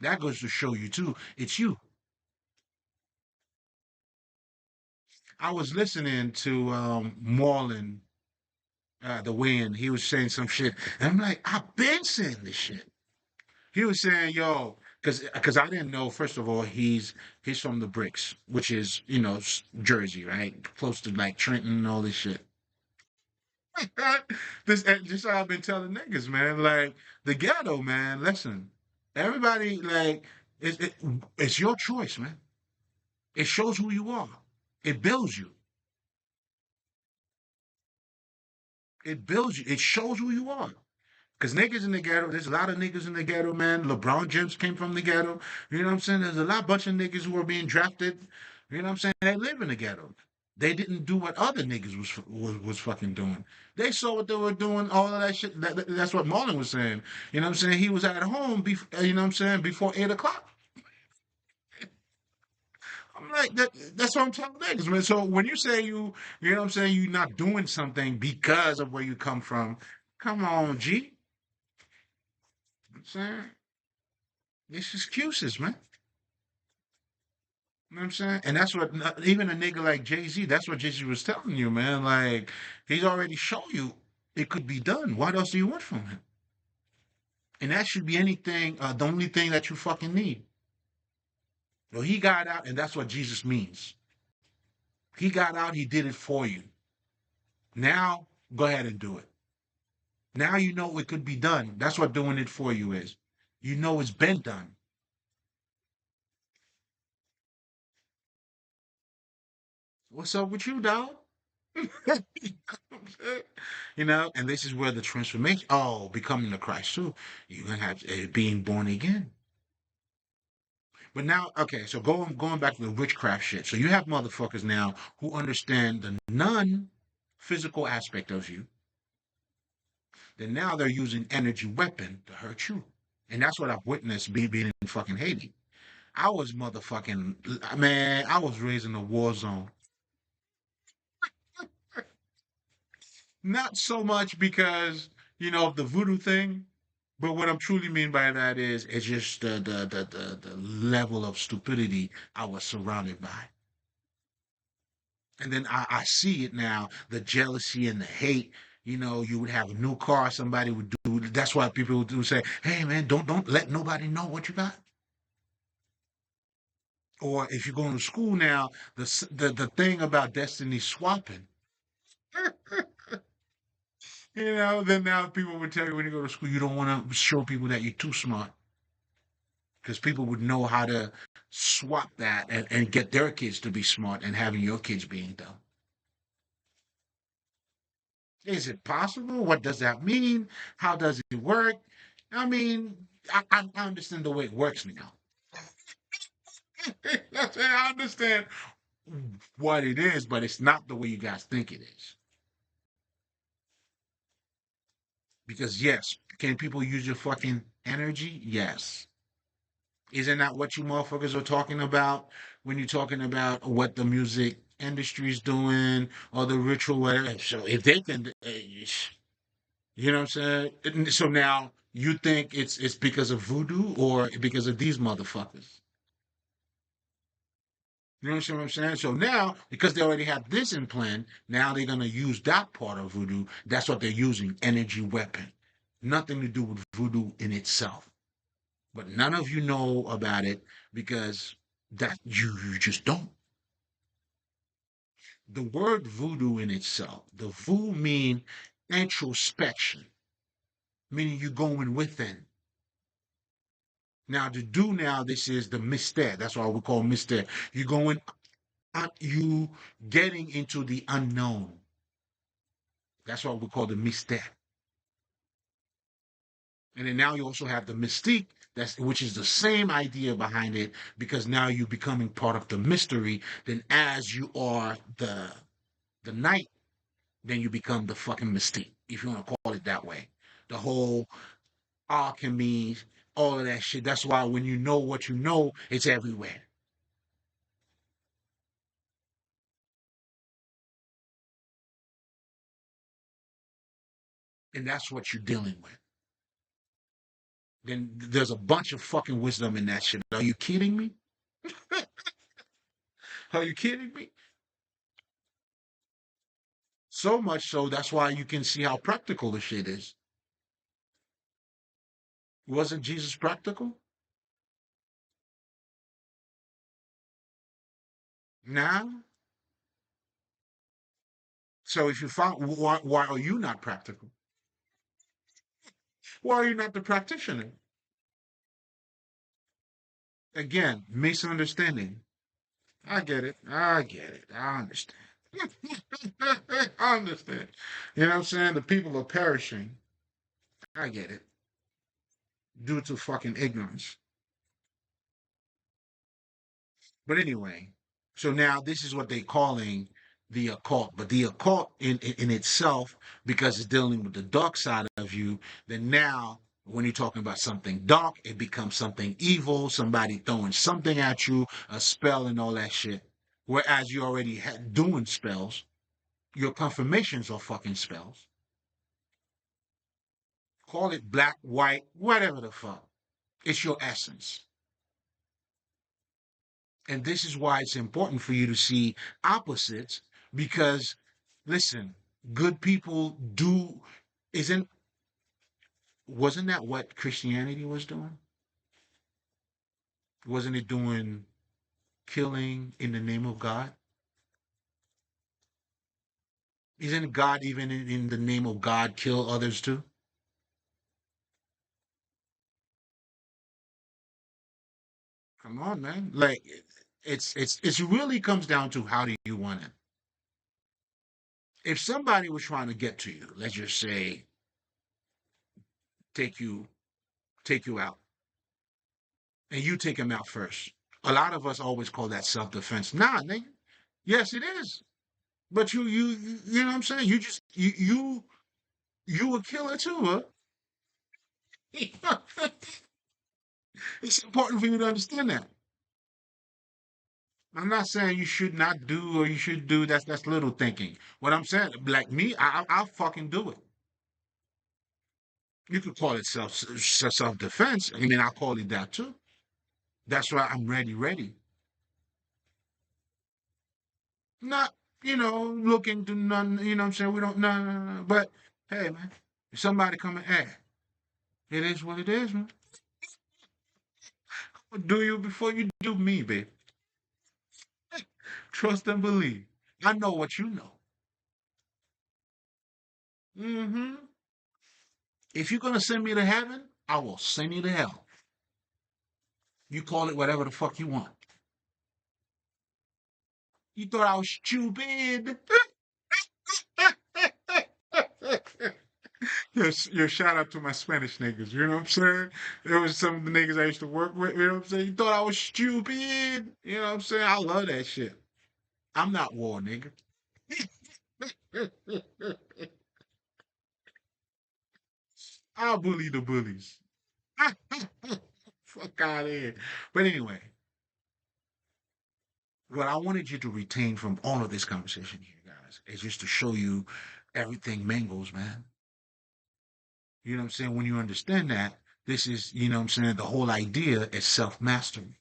That goes to show you too. It's you. I was listening to Marlon, the wind. He was saying some shit, and I'm like, I've been saying this shit. He was saying, yo, because I didn't know. First of all, he's from the Bricks, which is Jersey, right, close to like Trenton and all this shit. Just how I've been telling niggas, man. Like the ghetto, man. Listen, everybody, like it's your choice, man. It shows who you are. It builds you. It builds you. It shows who you are. Because niggas in the ghetto, there's a lot of niggas in the ghetto, man. LeBron James came from the ghetto. You know what I'm saying? There's a bunch of niggas who are being drafted. You know what I'm saying? They live in the ghetto. They didn't do what other niggas was fucking doing. They saw what they were doing, all of that shit. That's what Marlon was saying. You know what I'm saying? He was at home, you know what I'm saying, before 8 o'clock. I'm like that. That's what I'm telling niggas, man. So when you say you know what I'm saying, you're not doing something because of where you come from. Come on, G. You know what I'm saying it's excuses, man. You know what I'm saying? And that's what even a nigga like Jay-Z, that's what Jay-Z was telling you, man. Like he's already shown you it could be done. What else do you want from him? And that should be anything, the only thing that you fucking need. Well, he got out, and that's what Jesus means. He got out, he did it for you. Now, go ahead and do it. Now you know it could be done. That's what doing it for you is. You know it's been done. What's up with you, dog? You know, and this is where the transformation, becoming the Christ too. You're gonna have being born again. But now, okay, so going back to the witchcraft shit. So you have motherfuckers now who understand the non-physical aspect of you. Then now they're using energy weapon to hurt you. And that's what I've witnessed being in fucking Haiti. I was motherfucking man, I was raised in a war zone. Not so much because, of the voodoo thing, but what I'm truly mean by that is it's just the level of stupidity I was surrounded by. And then I see it now, the jealousy and the hate. You would have a new car, somebody would do. That's why people would do say, "Hey, man, don't let nobody know what you got." Or if you're going to school now, the thing about destiny swapping, then now people would tell you when you go to school, you don't want to show people that you're too smart because people would know how to swap that and get their kids to be smart and having your kids being dumb. Is it possible? What does that mean? How does it work? I mean, I understand the way it works now. I understand what it is, but it's not the way you guys think it is. Because yes, can people use your fucking energy? Yes. Isn't that what you motherfuckers are talking about when you're talking about what the music industry is doing or the ritual, whatever? So if they can, you know what I'm saying? So now you think it's because of voodoo or because of these motherfuckers? You know what I'm saying? So now, because they already have this in plan, now they're gonna use that part of voodoo. That's what they're using, energy weapon. Nothing to do with voodoo in itself. But none of you know about it because that you just don't. The word voodoo in itself, the voo mean introspection, meaning you're going within. Now, to do now, this is the mystère. That's why we call mystère. You're going, you getting into the unknown. That's what we call the mystère. And then now you also have the mystique, which is the same idea behind it, because now you're becoming part of the mystery. Then as you are the night, then you become the fucking mystique, if you want to call it that way. The whole alchemy, all of that shit. That's why when you know what you know, it's everywhere. And that's what you're dealing with. Then there's a bunch of fucking wisdom in that shit. Are you kidding me? Are you kidding me? So much so that's why you can see how practical the shit is. Wasn't Jesus practical? Now, so if you found why are you not practical? Why are you not the practitioner? Again, misunderstanding. I get it. I get it. I understand. I understand. You know what I'm saying? The people are perishing. I get it. Due to fucking ignorance. But anyway, so now this is what they're calling the occult. But the occult in itself, because it's dealing with the dark side of you, then now When you're talking about something dark, it becomes something evil, somebody throwing something at you, a spell and all that shit. Whereas you already had doing spells, your confirmations are fucking spells. Call it black, white, whatever the fuck. It's your essence. And this is why it's important for you to see opposites because, listen, good people do, isn't, wasn't that what Christianity was doing? Wasn't it doing killing in the name of God? Isn't God even in the name of God kill others too? Come on, man. Like it's really comes down to how do you want it. If somebody was trying to get to you, let's just say take you take you out, and you take him out first. A lot of us always call that self-defense. Nah, nigga. Yes, it is. But you know what I'm saying? You just you a killer too, huh? It's important for you to understand that. I'm not saying you should not do or you should do. That's little thinking. What I'm saying, like me, I'll fucking do it. You could call it self defense. I mean, I'll call it that too. That's why I'm ready. Not looking to none. You know what I'm saying? We don't no. But hey, man, if somebody come and hey, it is what it is, man. Do you before you do me, babe. Trust and believe. I know what you know. Hmm. If you're gonna send me to heaven, I will send you to hell. You call it whatever the fuck you want. You thought I was stupid. Your shout out to my Spanish niggas. You know what I'm saying? There was some of the niggas I used to work with. You know what I'm saying? You thought I was stupid. You know what I'm saying? I love that shit. I'm not war, nigga. I'll bully the bullies. Fuck out of here. But anyway, what I wanted you to retain from all of this conversation here, guys, is just to show you everything mangles, man. You know what I'm saying? When you understand that, this is, you know what I'm saying, the whole idea is self mastery.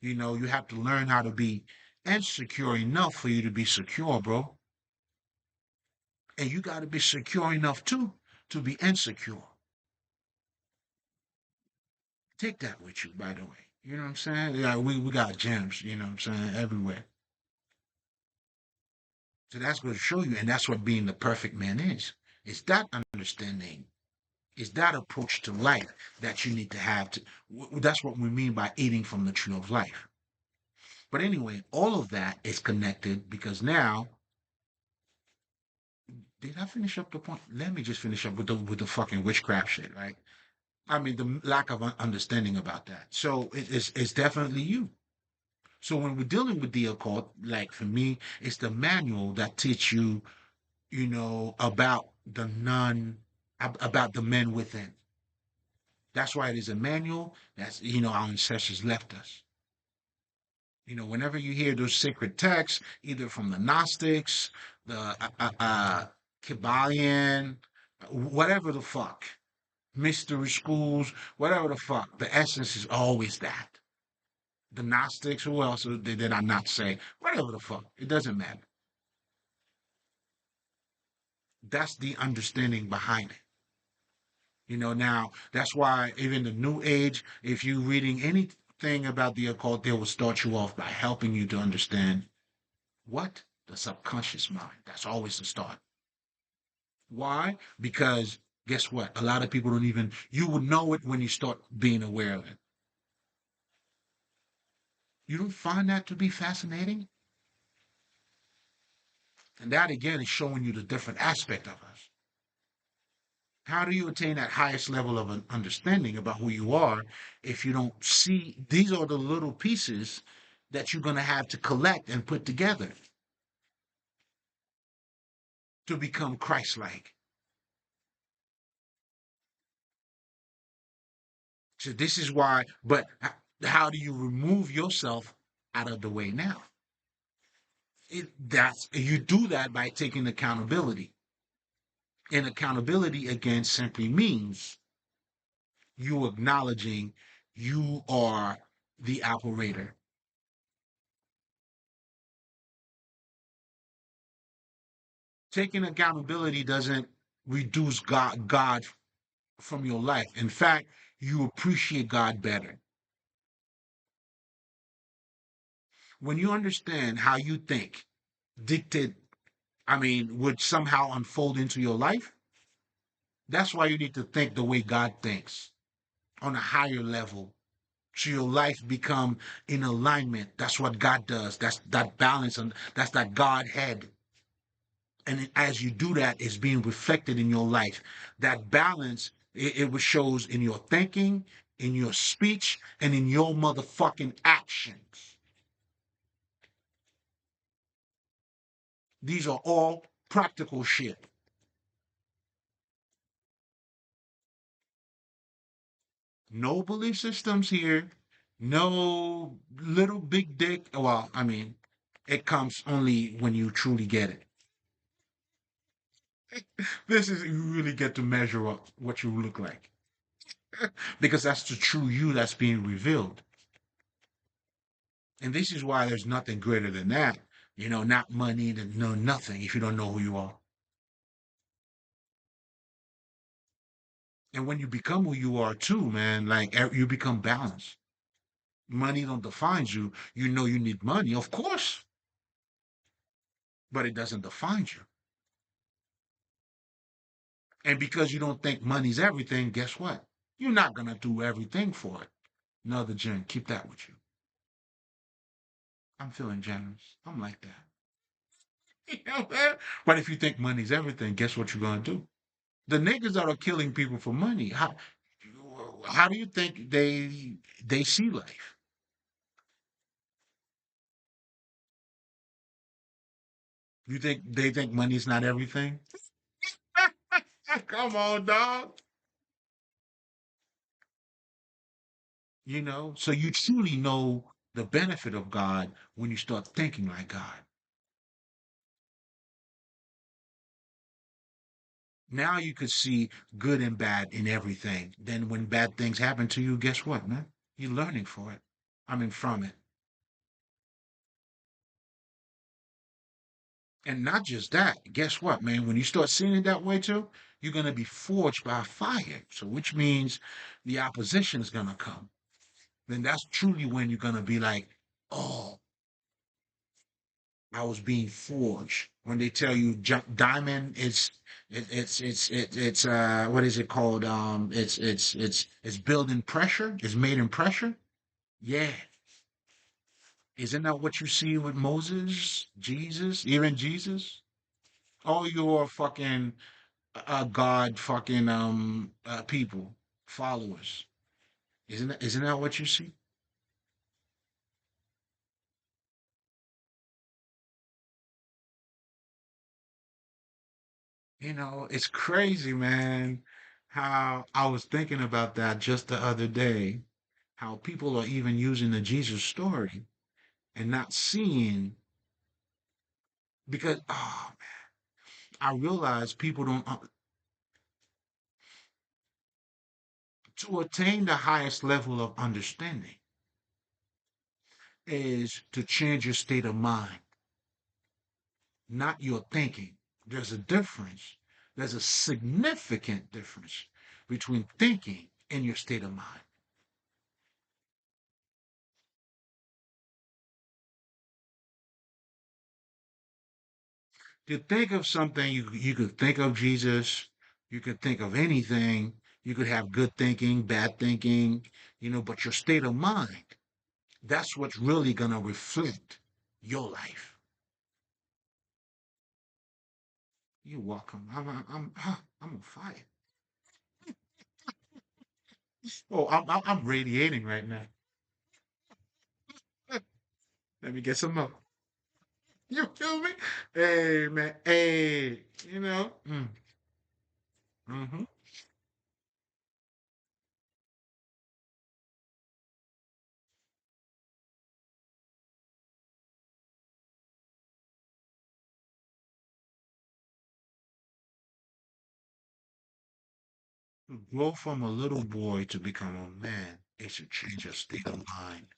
You have to learn how to be insecure enough for you to be secure, bro. And you got to be secure enough too to be insecure. Take that with you, by the way. You know what I'm saying? Yeah, we got gems, you know what I'm saying, everywhere. So that's going to show you, and that's what being the perfect man is. It's that understanding, it's that approach to life that you need to have. That's what we mean by eating from the tree of life. But anyway, all of that is connected because now, did I finish up the point? Let me just finish up with the fucking witchcraft shit, right? I mean, the lack of understanding about that. So it's definitely you. So when we're dealing with the occult, like for me, it's the manual that teach you, about the nun, about the men within. That's why it is a manual. That's our ancestors left us. Whenever you hear those sacred texts, either from the Gnostics, the Kabbalion, whatever the fuck, mystery schools, whatever the fuck, the essence is always that. The Gnostics, who else did I not say? Whatever the fuck, it doesn't matter. That's the understanding behind it. Now that's why even the New Age, if you're reading anything about the occult, they will start you off by helping you to understand what? The subconscious mind. That's always the start. Why? Because guess what? A lot of people don't even, you would know it when you start being aware of it. You don't find that to be fascinating? And that again is showing you the different aspect of us. How do you attain that highest level of an understanding about who you are if you don't see these are the little pieces that you're going to have to collect and put together to become Christ like? So this is why, but how do you remove yourself out of the way now? That's you do that by taking accountability. And accountability again simply means you acknowledging you are the operator. Taking accountability doesn't reduce God from your life. In fact, you appreciate God better. When you understand how you think dictate, would somehow unfold into your life, that's why you need to think the way God thinks on a higher level. So your life become in alignment. That's what God does. That's that balance and that's that Godhead. And as you do that, it's being reflected in your life. That balance, it shows in your thinking, in your speech, and in your motherfucking actions. These are all practical shit. No belief systems here. No little big dick. Well, it comes only when you truly get it. This is you really get to measure up what you look like because that's the true you that's being revealed. And this is why there's nothing greater than that. Not money, no nothing if you don't know who you are. And when you become who you are too, man, like you become balanced. Money don't define you. You know you need money, of course, but it doesn't define you. And because you don't think money's everything, guess what? You're not gonna do everything for it. Another Jen, keep that with you. I'm feeling generous. I'm like that. You know, man? But if you think money's everything, guess what you're gonna do? The niggas that are killing people for money, how do you think they see life? You think they think money's not everything? Come on, dog. So you truly know the benefit of God when you start thinking like God. Now you could see good and bad in everything. Then when bad things happen to you, guess what, man? You're learning for it. From it. And not just that, guess what, man? When you start seeing it that way too, you're going to be forged by fire. So, which means the opposition is going to come. Then that's truly when you're going to be like, oh, I was being forged. When they tell you diamond is, what is it called? It's built in pressure. It's made in pressure. Yeah. Isn't that what you see with Moses, Jesus, even Jesus? All your fucking God fucking people, followers. Isn't that what you see? It's crazy, man. How I was thinking about that just the other day. How people are even using the Jesus story and not seeing because I realize people don't to attain the highest level of understanding is to change your state of mind, not your thinking. There's a difference. There's a significant difference between thinking and your state of mind. To think of something, you could think of Jesus, you could think of anything, you could have good thinking, bad thinking, but your state of mind, that's what's really gonna reflect your life. You're welcome. I'm on fire. Oh, I'm radiating right now. Let me get some more. You feel me? Hey, man. Hey, Mm-hmm. To grow from a little boy to become a man, it should change your state of mind.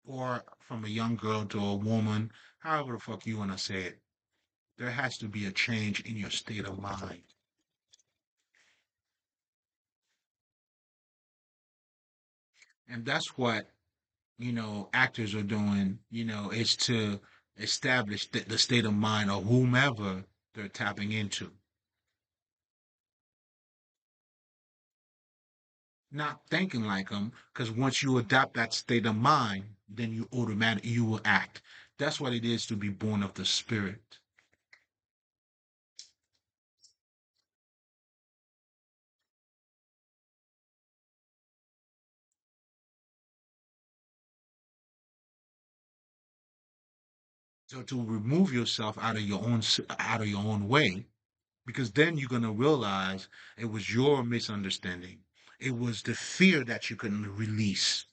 Or from a young girl to a woman, however the fuck you want to say it. There has to be a change in your state of mind. And that's what, actors are doing, is to establish the state of mind of whomever they're tapping into. Not thinking like them, because once you adopt that state of mind, then you will act. That's what it is to be born of the spirit. So to remove yourself out of your own way, because then you're gonna realize it was your misunderstanding. It was the fear that you couldn't release.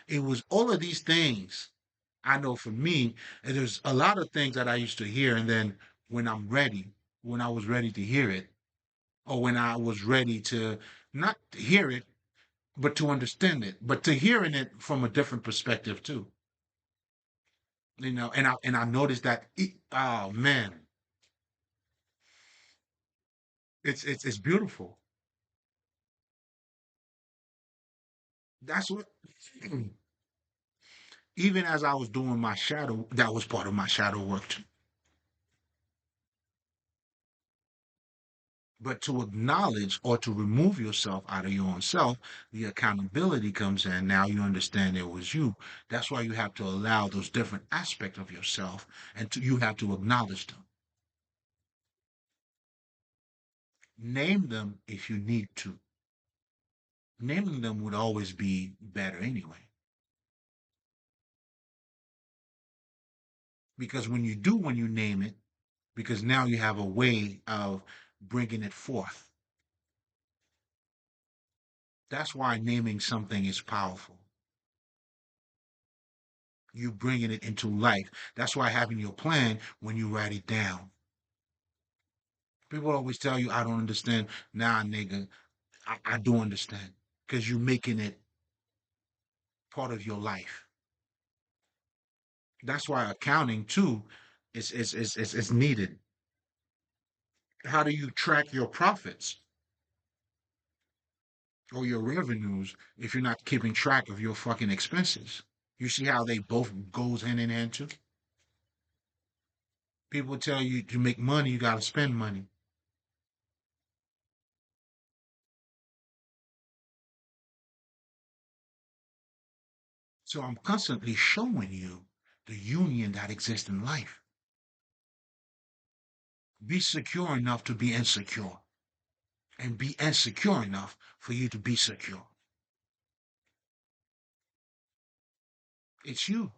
It was all of these things. I know for me, and there's a lot of things that I used to hear, and then when I'm ready, when I was ready to hear it, or when I was ready to not hear it, but to understand it, but to hearing it from a different perspective too. And I noticed that oh man, it's beautiful. That's what even as I was doing my shadow, that was part of my shadow work too. But to acknowledge or to remove yourself out of your own self, the accountability comes in. Now you understand it was you. That's why you have to allow those different aspects of yourself and you have to acknowledge them. Name them if you need to. Naming them would always be better anyway. Because when you name it, because now you have a way of bringing it forth. That's why naming something is powerful. You bringing it into life. That's why having your plan when you write it down. People always tell you, I don't understand. Nah, nigga, I do understand. Because you're making it part of your life. That's why accounting too is needed. How do you track your profits or your revenues if you're not keeping track of your fucking expenses? You see how they both goes hand in hand too? People tell you to make money, you gotta spend money. So I'm constantly showing you the union that exists in life. Be secure enough to be insecure, and be insecure enough for you to be secure. It's you.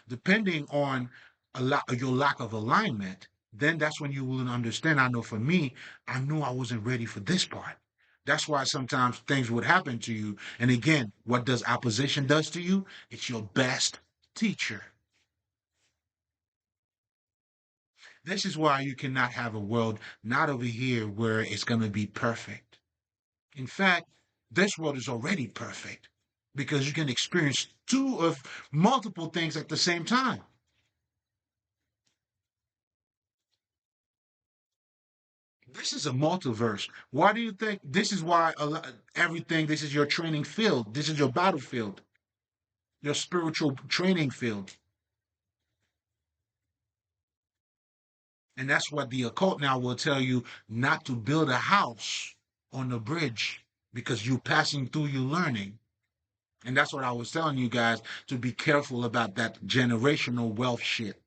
Depending on your lack of alignment, then that's when you will understand. I know for me, I knew I wasn't ready for this part. That's why sometimes things would happen to you. And again, what does opposition does to you? It's your best teacher. This is why you cannot have a world not over here where it's going to be perfect. In fact, this world is already perfect because you can experience two of multiple things at the same time. This is a multiverse. Why do you think this is why everything, this is your training field, this is your battlefield, your spiritual training field. And that's what the occult now will tell you not to build a house on the bridge because you passing through, you learning. And that's what I was telling you guys to be careful about that generational wealth shit.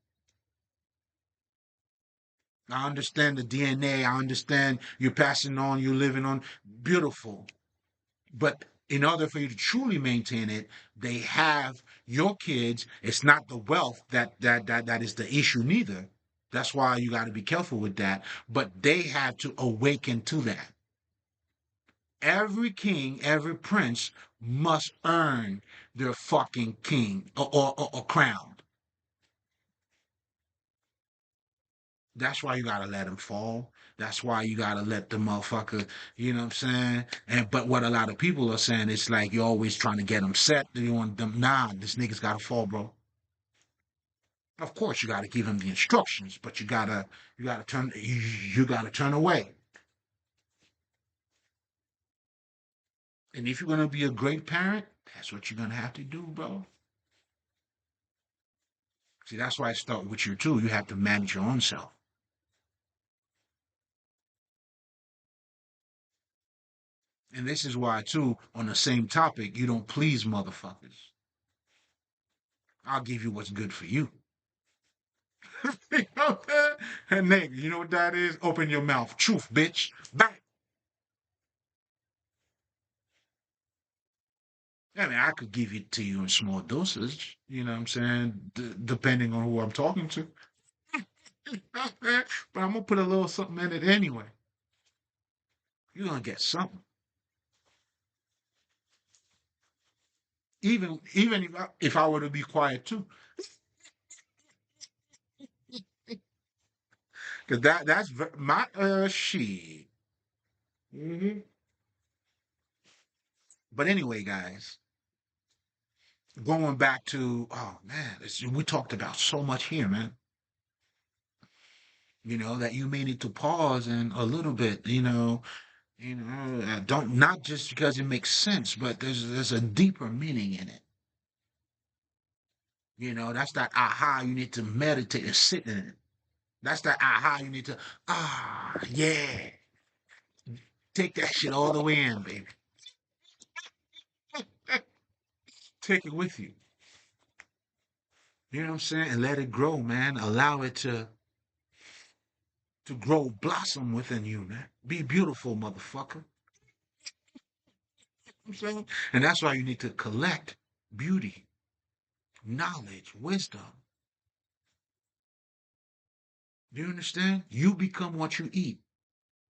I understand the DNA. I understand you're passing on, you're living on. Beautiful. But in order for you to truly maintain it, they have your kids. It's not the wealth that is the issue neither. That's why you got to be careful with that. But they have to awaken to that. Every king, every prince must earn their fucking king or crown. That's why you gotta let them fall. That's why you gotta let the motherfucker, you know what I'm saying? And but what a lot of people are saying, it's like you're always trying to get them set. You want them, nah, this nigga's gotta fall, bro. Of course, you gotta give him the instructions, but you gotta turn away. And if you're gonna be a great parent, that's what you're gonna have to do, bro. See, that's why I start with you too. You have to manage your own self. And this is why too, on the same topic, you don't please motherfuckers. I'll give you what's good for you. You know that? And nigga, you know what that is? Open your mouth. Truth, bitch. Bang. I mean, I could give it to you in small doses, you know what I'm saying? Depending on who I'm talking to. But I'm gonna put a little something in it anyway. You're gonna get something. Even if I were to be quiet too. Cause that's my shit. Hmm. But anyway, guys, going back to, oh man, we talked about so much here, man. You know, that you may need to pause and a little bit, don't, not just because it makes sense, but there's a deeper meaning in it. You know, that's that aha you need to meditate and sit in it. That's that aha you need to, yeah, take that shit all the way in, baby. Take it with you. You know what I'm saying? And let it grow, man. Allow it to grow, blossom within you, man. Be beautiful, motherfucker. You know what I'm saying? And that's why you need to collect beauty, knowledge, wisdom. Do you understand? You become what you eat.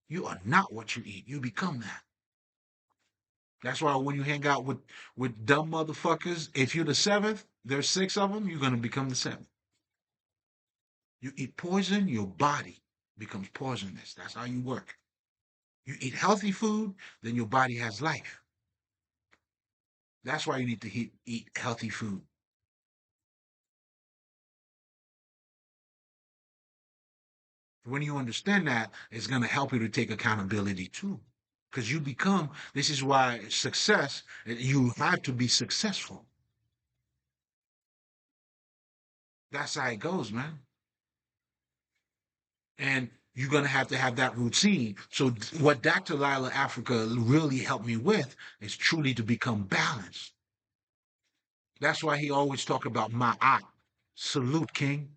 You are not what you eat. You become that. That's why when you hang out with dumb motherfuckers, if you're the seventh, there's six of them, you're gonna become the seventh. You eat poison, your body becomes poisonous. That's how you work. You eat healthy food, then your body has life. That's why you need to eat healthy food. When you understand that, it's gonna help you to take accountability too. Because you become, this is why success, you have to be successful. That's how it goes, man. And you're going to have that routine. So what Dr. Lila Africa really helped me with is truly to become balanced. That's why he always talk about my eye. Salute, King.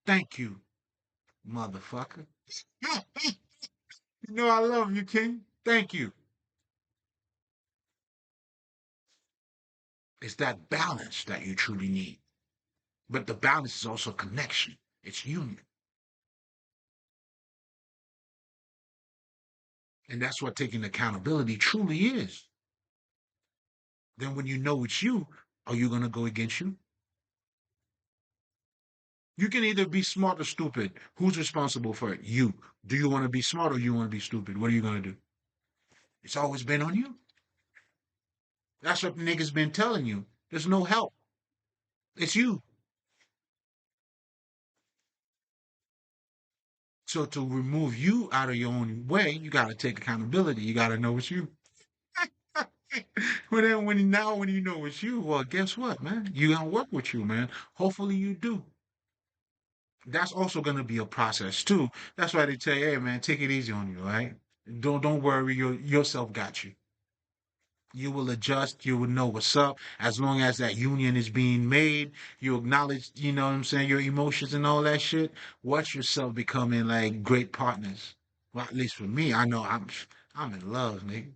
Thank you, motherfucker. You know I love you, King. Thank you. It's that balance that you truly need. But the balance is also connection. It's union. And that's what taking accountability truly is. Then when you know it's you, are you going to go against you? You can either be smart or stupid. Who's responsible for it? You. Do you want to be smart or you want to be stupid? What are you going to do? It's always been on you. That's what the niggas been telling you. There's no help. It's you. So to remove you out of your own way, you got to take accountability. You got to know it's you. Well, then when you know it's you, well, guess what, man? You gonna work with you, man. Hopefully you do. That's also gonna be a process too. That's why they tell you, hey, man, take it easy on you, all right? Don't worry. Yourself got you. You will adjust, you will know what's up. As long as that union is being made, you acknowledge, you know what I'm saying, your emotions and all that shit. Watch yourself becoming like great partners. Well, at least for me, I know I'm in love, nigga.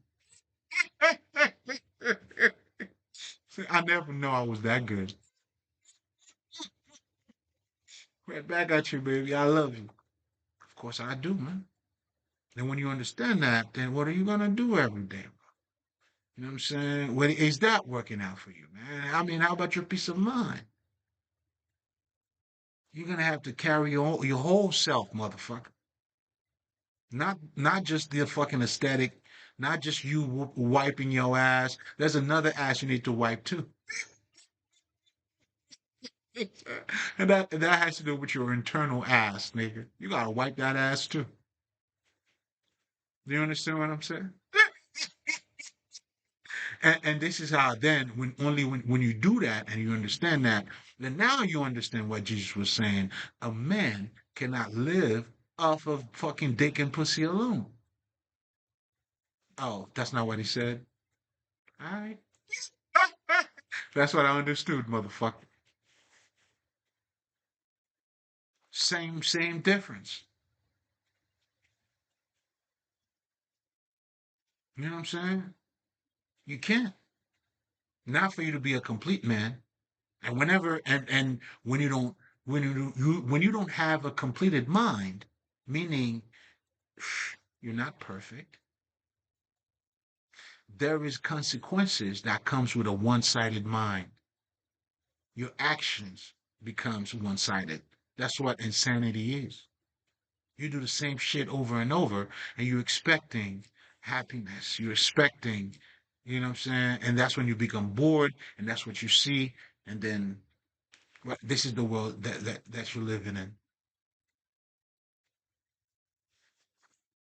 I never know I was that good. Right back at you, baby. I love you. Of course I do, man. And when you understand that, then what are you gonna do every day? You know what I'm saying? What is that working out for you, man? I mean, how about your peace of mind? You're gonna have to carry your whole self, motherfucker. Not just the fucking aesthetic, not just you wiping your ass. There's another ass you need to wipe too. And that has to do with your internal ass, nigga. You gotta wipe that ass too. Do you understand what I'm saying? And this is how then when you do that and you understand that, then now you understand what Jesus was saying. A man cannot live off of fucking dick and pussy alone. Oh, that's not what he said. All right. That's what I understood, motherfucker. Same difference. You know what I'm saying? You can't. Not for you to be a complete man. And whenever and when you don't when you don't have a completed mind, meaning you're not perfect, there is consequences that comes with a one-sided mind. Your actions becomes one-sided. That's what insanity is. You do the same shit over and over, and you're expecting happiness. You're expecting, you know what I'm saying? And that's when you become bored, and that's what you see, and then well, this is the world that you're living in.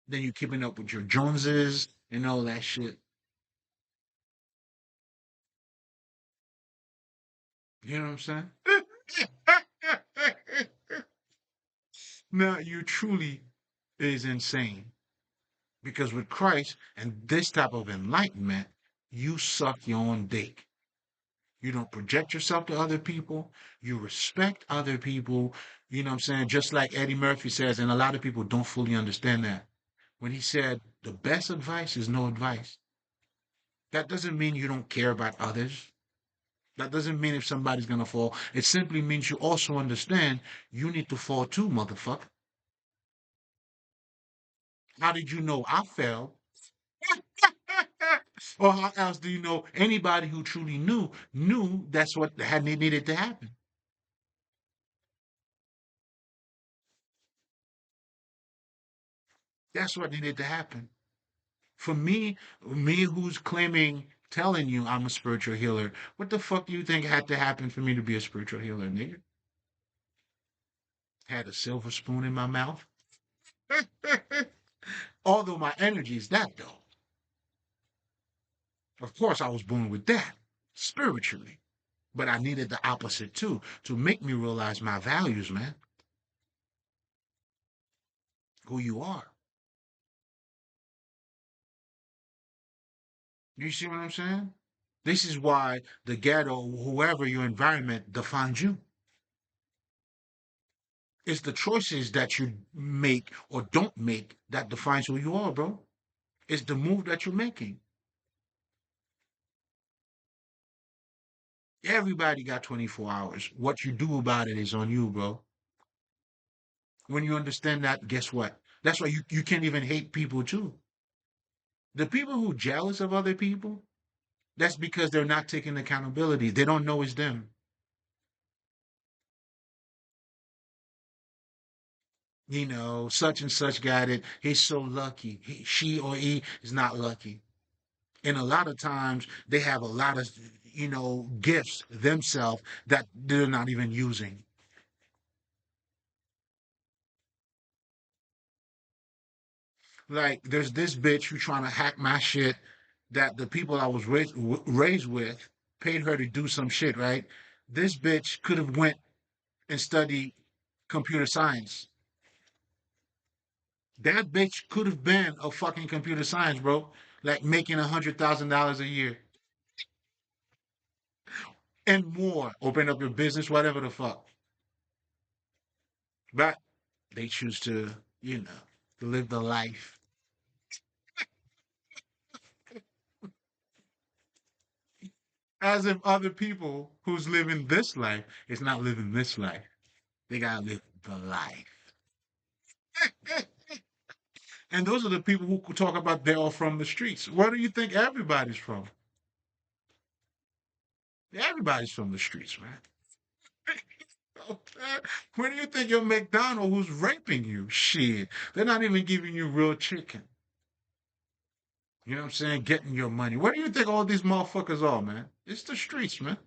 Then you're keeping up with your Joneses and all that shit. You know what I'm saying? Now you truly is insane because with Christ and this type of enlightenment, you suck your own dick. You don't project yourself to other people. You respect other people. You know what I'm saying? Just like Eddie Murphy says, and a lot of people don't fully understand that. When he said, the best advice is no advice. That doesn't mean you don't care about others. That doesn't mean if somebody's gonna fall. It simply means you also understand you need to fall too, motherfucker. How did you know I fell? Or how else do you know anybody who truly knew that's what had needed to happen? That's what needed to happen. For me who's claiming, telling you I'm a spiritual healer, what the fuck do you think had to happen for me to be a spiritual healer, nigga? Had a silver spoon in my mouth? Although my energy is that though. Of course I was born with that, spiritually. But I needed the opposite too, to make me realize my values, man. Who you are. You see what I'm saying? This is why the ghetto, whoever your environment, defines you. It's the choices that you make or don't make that defines who you are, bro. It's the move that you're making. Everybody got 24 hours. What you do about it is on you, bro. When you understand that, guess what? That's why you can't even hate people too. The people who jealous of other people, that's because they're not taking accountability. They don't know it's them. You know, such and such got it. He's so lucky. She or he is not lucky. And a lot of times they have a lot of, gifts themselves that they're not even using. Like there's this bitch who trying to hack my shit that the people I was raised with paid her to do some shit, right? This bitch could have went and studied computer science. That bitch could have been a fucking computer science, bro. Like making $100,000 a year and more. Open up your business, whatever the fuck. But they choose to, live the life as if other people who's living this life is not living this life. They gotta live the life. And those are the people who talk about they're all from the streets. Where do you think everybody's from? Everybody's from the streets, man. Where do you think your McDonald who's raping you? Shit, they're not even giving you real chicken. You know what I'm saying? Getting your money. Where do you think all these motherfuckers are, man? It's the streets, man.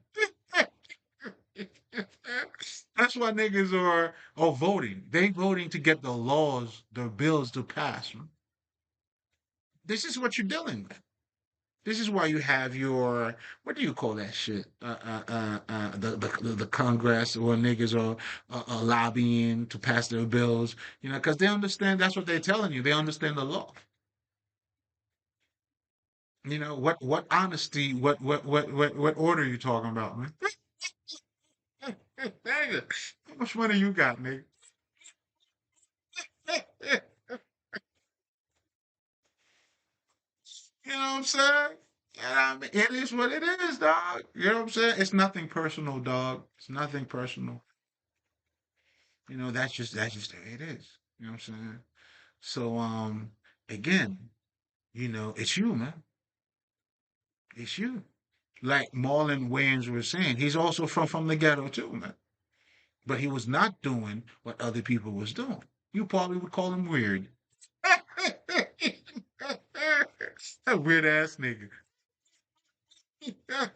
That's why niggas are voting. They voting to get the laws, the bills to pass, man. This is what you're dealing with. This is why you have your what do you call that shit? The Congress or niggas are lobbying to pass their bills, because they understand that's what they're telling you. They understand the law. What honesty, what order are you talking about, man? Nigga, how much money you got, nigga? You know what I'm saying? It is what it is, dog. You know what I'm saying? It's nothing personal, dog. It's nothing personal. That's just the way it is. You know what I'm saying? So again, it's you, man. It's you. Like Marlon Wayans was saying, he's also from the ghetto too, man. But he was not doing what other people was doing. You probably would call him weird. That weird ass nigga. You know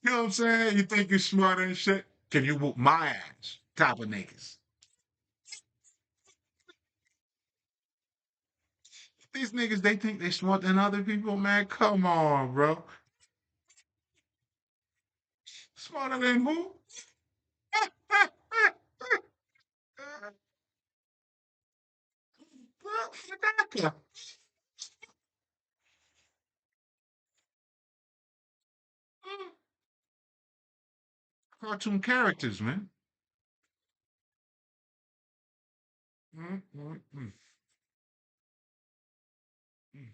what I'm saying? You think you're smarter and shit? Can you whoop my ass? Type of niggas. These niggas, they think they smarter than other people, man. Come on, bro. Smarter than who? Cartoon characters, man. Mm, mm, mm, mm.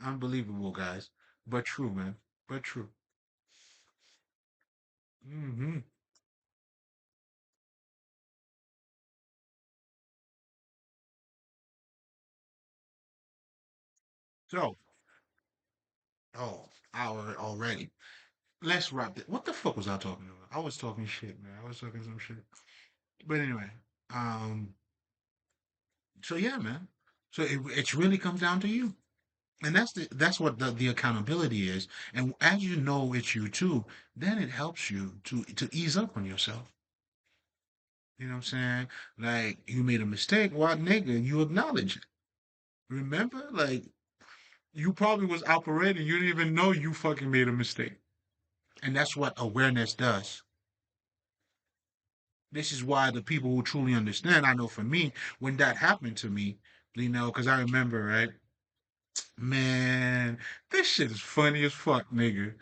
Unbelievable, guys. But true, man. But true. Hmm. So, hour already. Let's wrap it. What the fuck was I talking about? I was talking shit, man. I was talking some shit. But anyway, um, so yeah, man. So it really comes down to you. And that's what the accountability is. And as you know it's you too, then it helps you to ease up on yourself. You know what I'm saying? Like you made a mistake, well, nigga, you acknowledge it. Remember? Like you probably was operating, you didn't even know you fucking made a mistake. And that's what awareness does. This is why the people who truly understand, I know for me, when that happened to me, because I remember, right? Man, this shit is funny as fuck, nigga.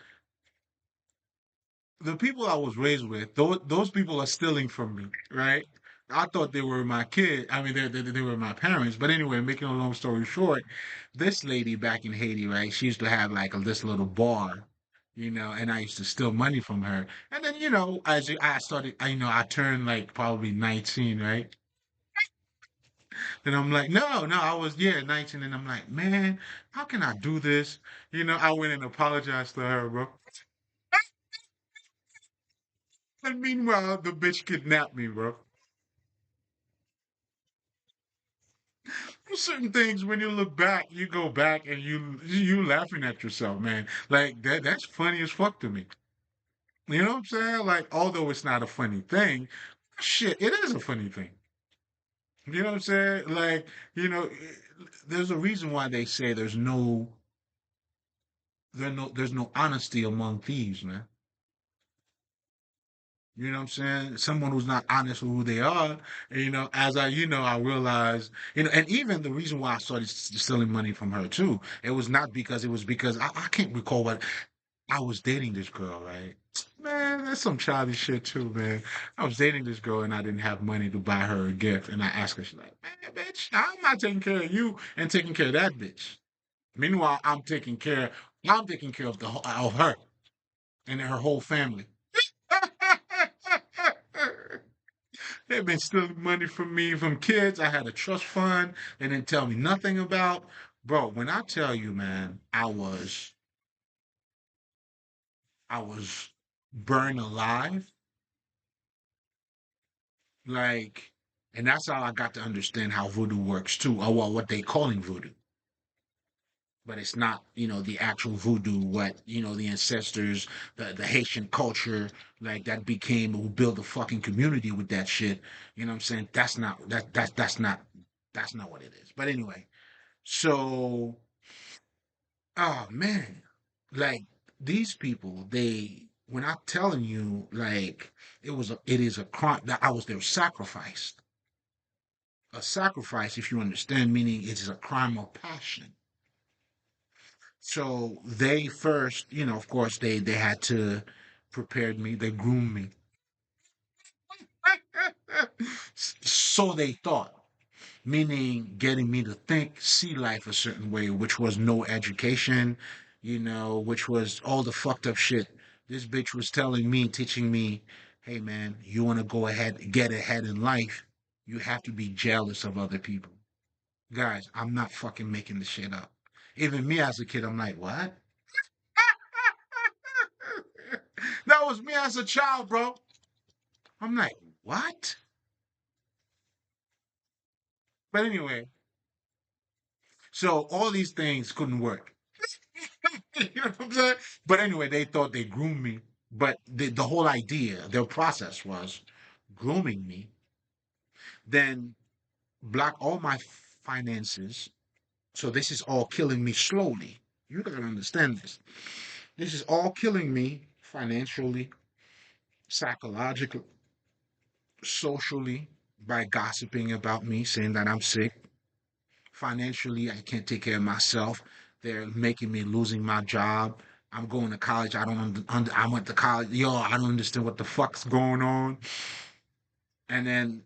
The people I was raised with, those people are stealing from me, right? I thought they were my kid. I mean, they were my parents. But anyway, making a long story short, this lady back in Haiti, right? She used to have like this little bar, and I used to steal money from her. And then, as I started, I turned like probably 19, right? And I'm like, no, no, I was, yeah, 19. And I'm like, man, how can I do this? I went and apologized to her, bro. And meanwhile, the bitch kidnapped me, bro. There's certain things when you look back, you go back and you laughing at yourself, man. Like that's funny as fuck to me. You know what I'm saying? Like, although it's not a funny thing, shit, it is a funny thing. You know what I'm saying? Like, there's a reason why they say there's no honesty among thieves, man. You know what I'm saying? Someone who's not honest with who they are. And, as I realized, and even the reason why I started stealing money from her too, it was because I can't recall what I was dating this girl, right? Man, that's some childish shit too, man. I was dating this girl and I didn't have money to buy her a gift. And I asked her, she's like, man, bitch, I'm not taking care of you and taking care of that bitch. Meanwhile, I'm taking care of her and her whole family. They've been stealing money from me from kids. I had a trust fund they didn't tell me nothing about. Bro, when I tell you, man, I was burn alive. Like, and that's how I got to understand how voodoo works too, or well, what they calling voodoo. But it's not, the actual voodoo, what, the ancestors, the Haitian culture, like that became, who built a fucking community with that shit. You know what I'm saying? That's not what it is. But anyway, so, oh man, like these people, when I'm telling you, like, it is a crime that I was their sacrifice. A sacrifice, if you understand, meaning it is a crime of passion. So they first, of course, they had to prepare me, they groomed me. So they thought, meaning getting me to think, see life a certain way, which was no education, which was all the fucked up shit. This bitch was telling me, teaching me, hey man, you want to go ahead, get ahead in life, you have to be jealous of other people. Guys, I'm not fucking making this shit up. Even me as a kid, I'm like, what? That was me as a child, bro. I'm like, what? But anyway, so all these things couldn't work. You know what I'm saying? But anyway, they thought they groomed me. But the whole idea, their process was grooming me, then block all my finances. So this is all killing me slowly. You gotta understand this. This is all killing me financially, psychologically, socially, by gossiping about me, saying that I'm sick. Financially, I can't take care of myself. They're making me losing my job. I'm going to college. I don't I went to college. Yo, I don't understand what the fuck's going on. And then,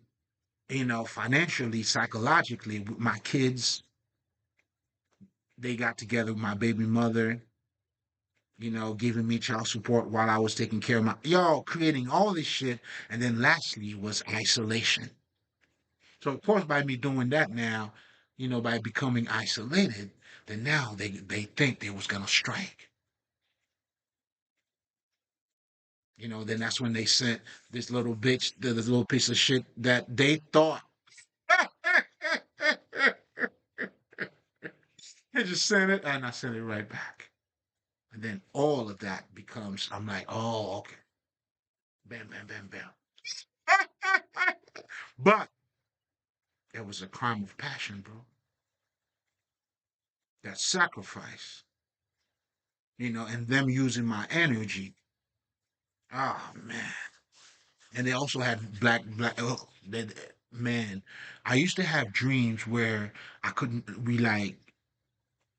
financially, psychologically, with my kids, they got together with my baby mother, giving me child support while I was taking care of creating all this shit. And then lastly was isolation. So of course, by me doing that now, by becoming isolated, then now they think they was gonna strike. Then that's when they sent this little bitch, this little piece of shit that they thought. They just sent it, and I sent it right back. And then all of that becomes, I'm like, oh, okay. Bam, bam, bam, bam. But it was a crime of passion, bro. That sacrifice, and them using my energy. Oh, man. And they also had black. Oh, man, I used to have dreams where I couldn't be like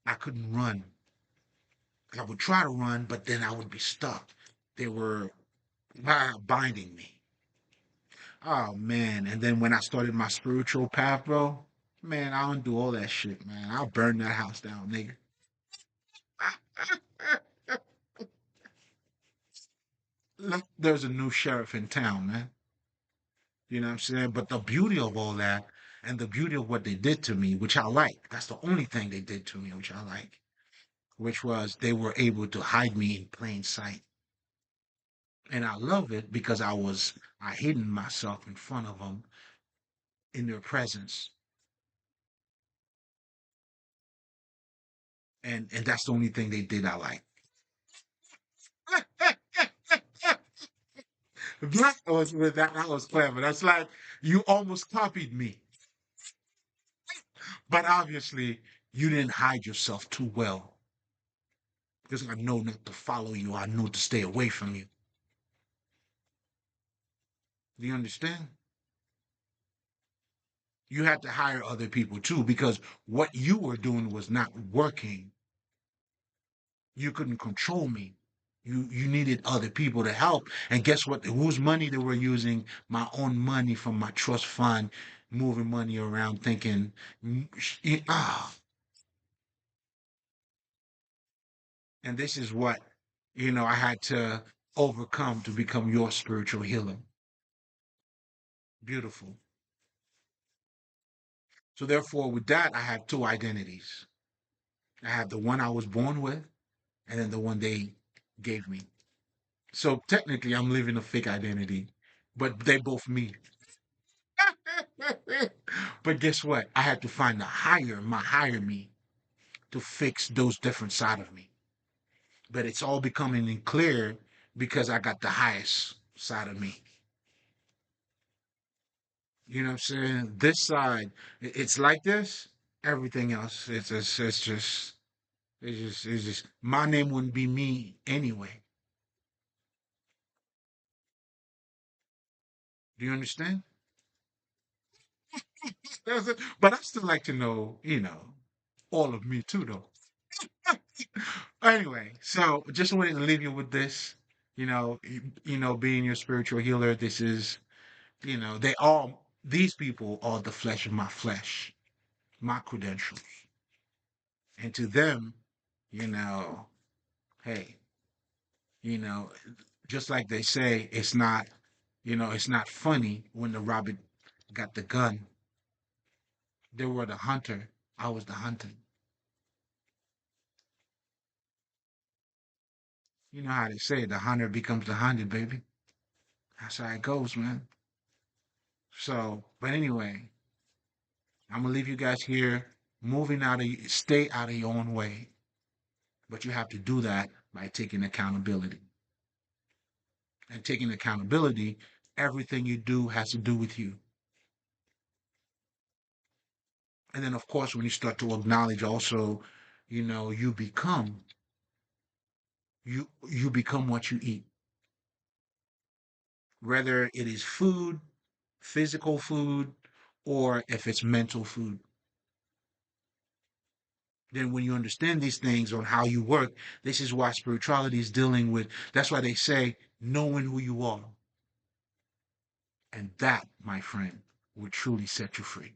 I couldn't run. I would try to run, but then I would be stuck. They were binding me. Oh man! And then when I started my spiritual path, bro, man, I don't do all that shit, man. I'll burn that house down, nigga. Look, there's a new sheriff in town, man. You know what I'm saying? But the beauty of all that, and the beauty of what they did to me, which I like, that's the only thing they did to me, which I like, which was they were able to hide me in plain sight. And I love it because I hidden myself in front of them in their presence. And that's the only thing they did I like. That was clever. That's like you almost copied me. But obviously you didn't hide yourself too well. Because I know not to follow you. I know to stay away from you. Do you understand? You had to hire other people too because what you were doing was not working. You couldn't control me. You needed other people to help. And guess what? Whose money they were using? My own money from my trust fund, moving money around, thinking, ah. And this is what I had to overcome to become your spiritual healer. Beautiful. So therefore, with that, I have two identities. I have the one I was born with, and then the one they gave me. So technically, I'm living a fake identity, but they both me. But guess what? I had to find my higher me to fix those different side of me. But it's all becoming clear because I got the highest side of me. You know what I'm saying? This side, it's like this. Everything else, it's just. My name wouldn't be me anyway. Do you understand? But I still like to know, all of me too, though. Anyway, so just wanted to leave you with this. Being your spiritual healer, this is, these people are the flesh of my flesh, my credentials. And to them, you know, hey, you know, just like they say, it's not funny when the rabbit got the gun. They were the hunter. I was the hunter. You know how they say the hunter becomes the hunted, baby. That's how it goes, man. So, but anyway, I'm gonna leave you guys here. Stay out of your own way, but you have to do that by taking accountability. And taking accountability, everything you do has to do with you. And then, of course, when you start to acknowledge also, you become what you eat, whether it is food, physical food, or if it's mental food. Then when you understand these things on how you work, this is why spirituality is dealing with, that's why they say knowing who you are. And that, my friend, will truly set you free.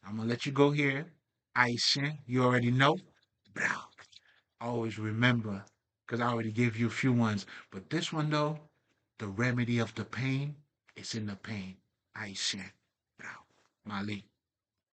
I'm gonna let you go here. Aisha, you already know. Bro, always remember, because I already gave you a few ones. But this one though, the remedy of the pain is in the pain. Aisha. Bro, Mali.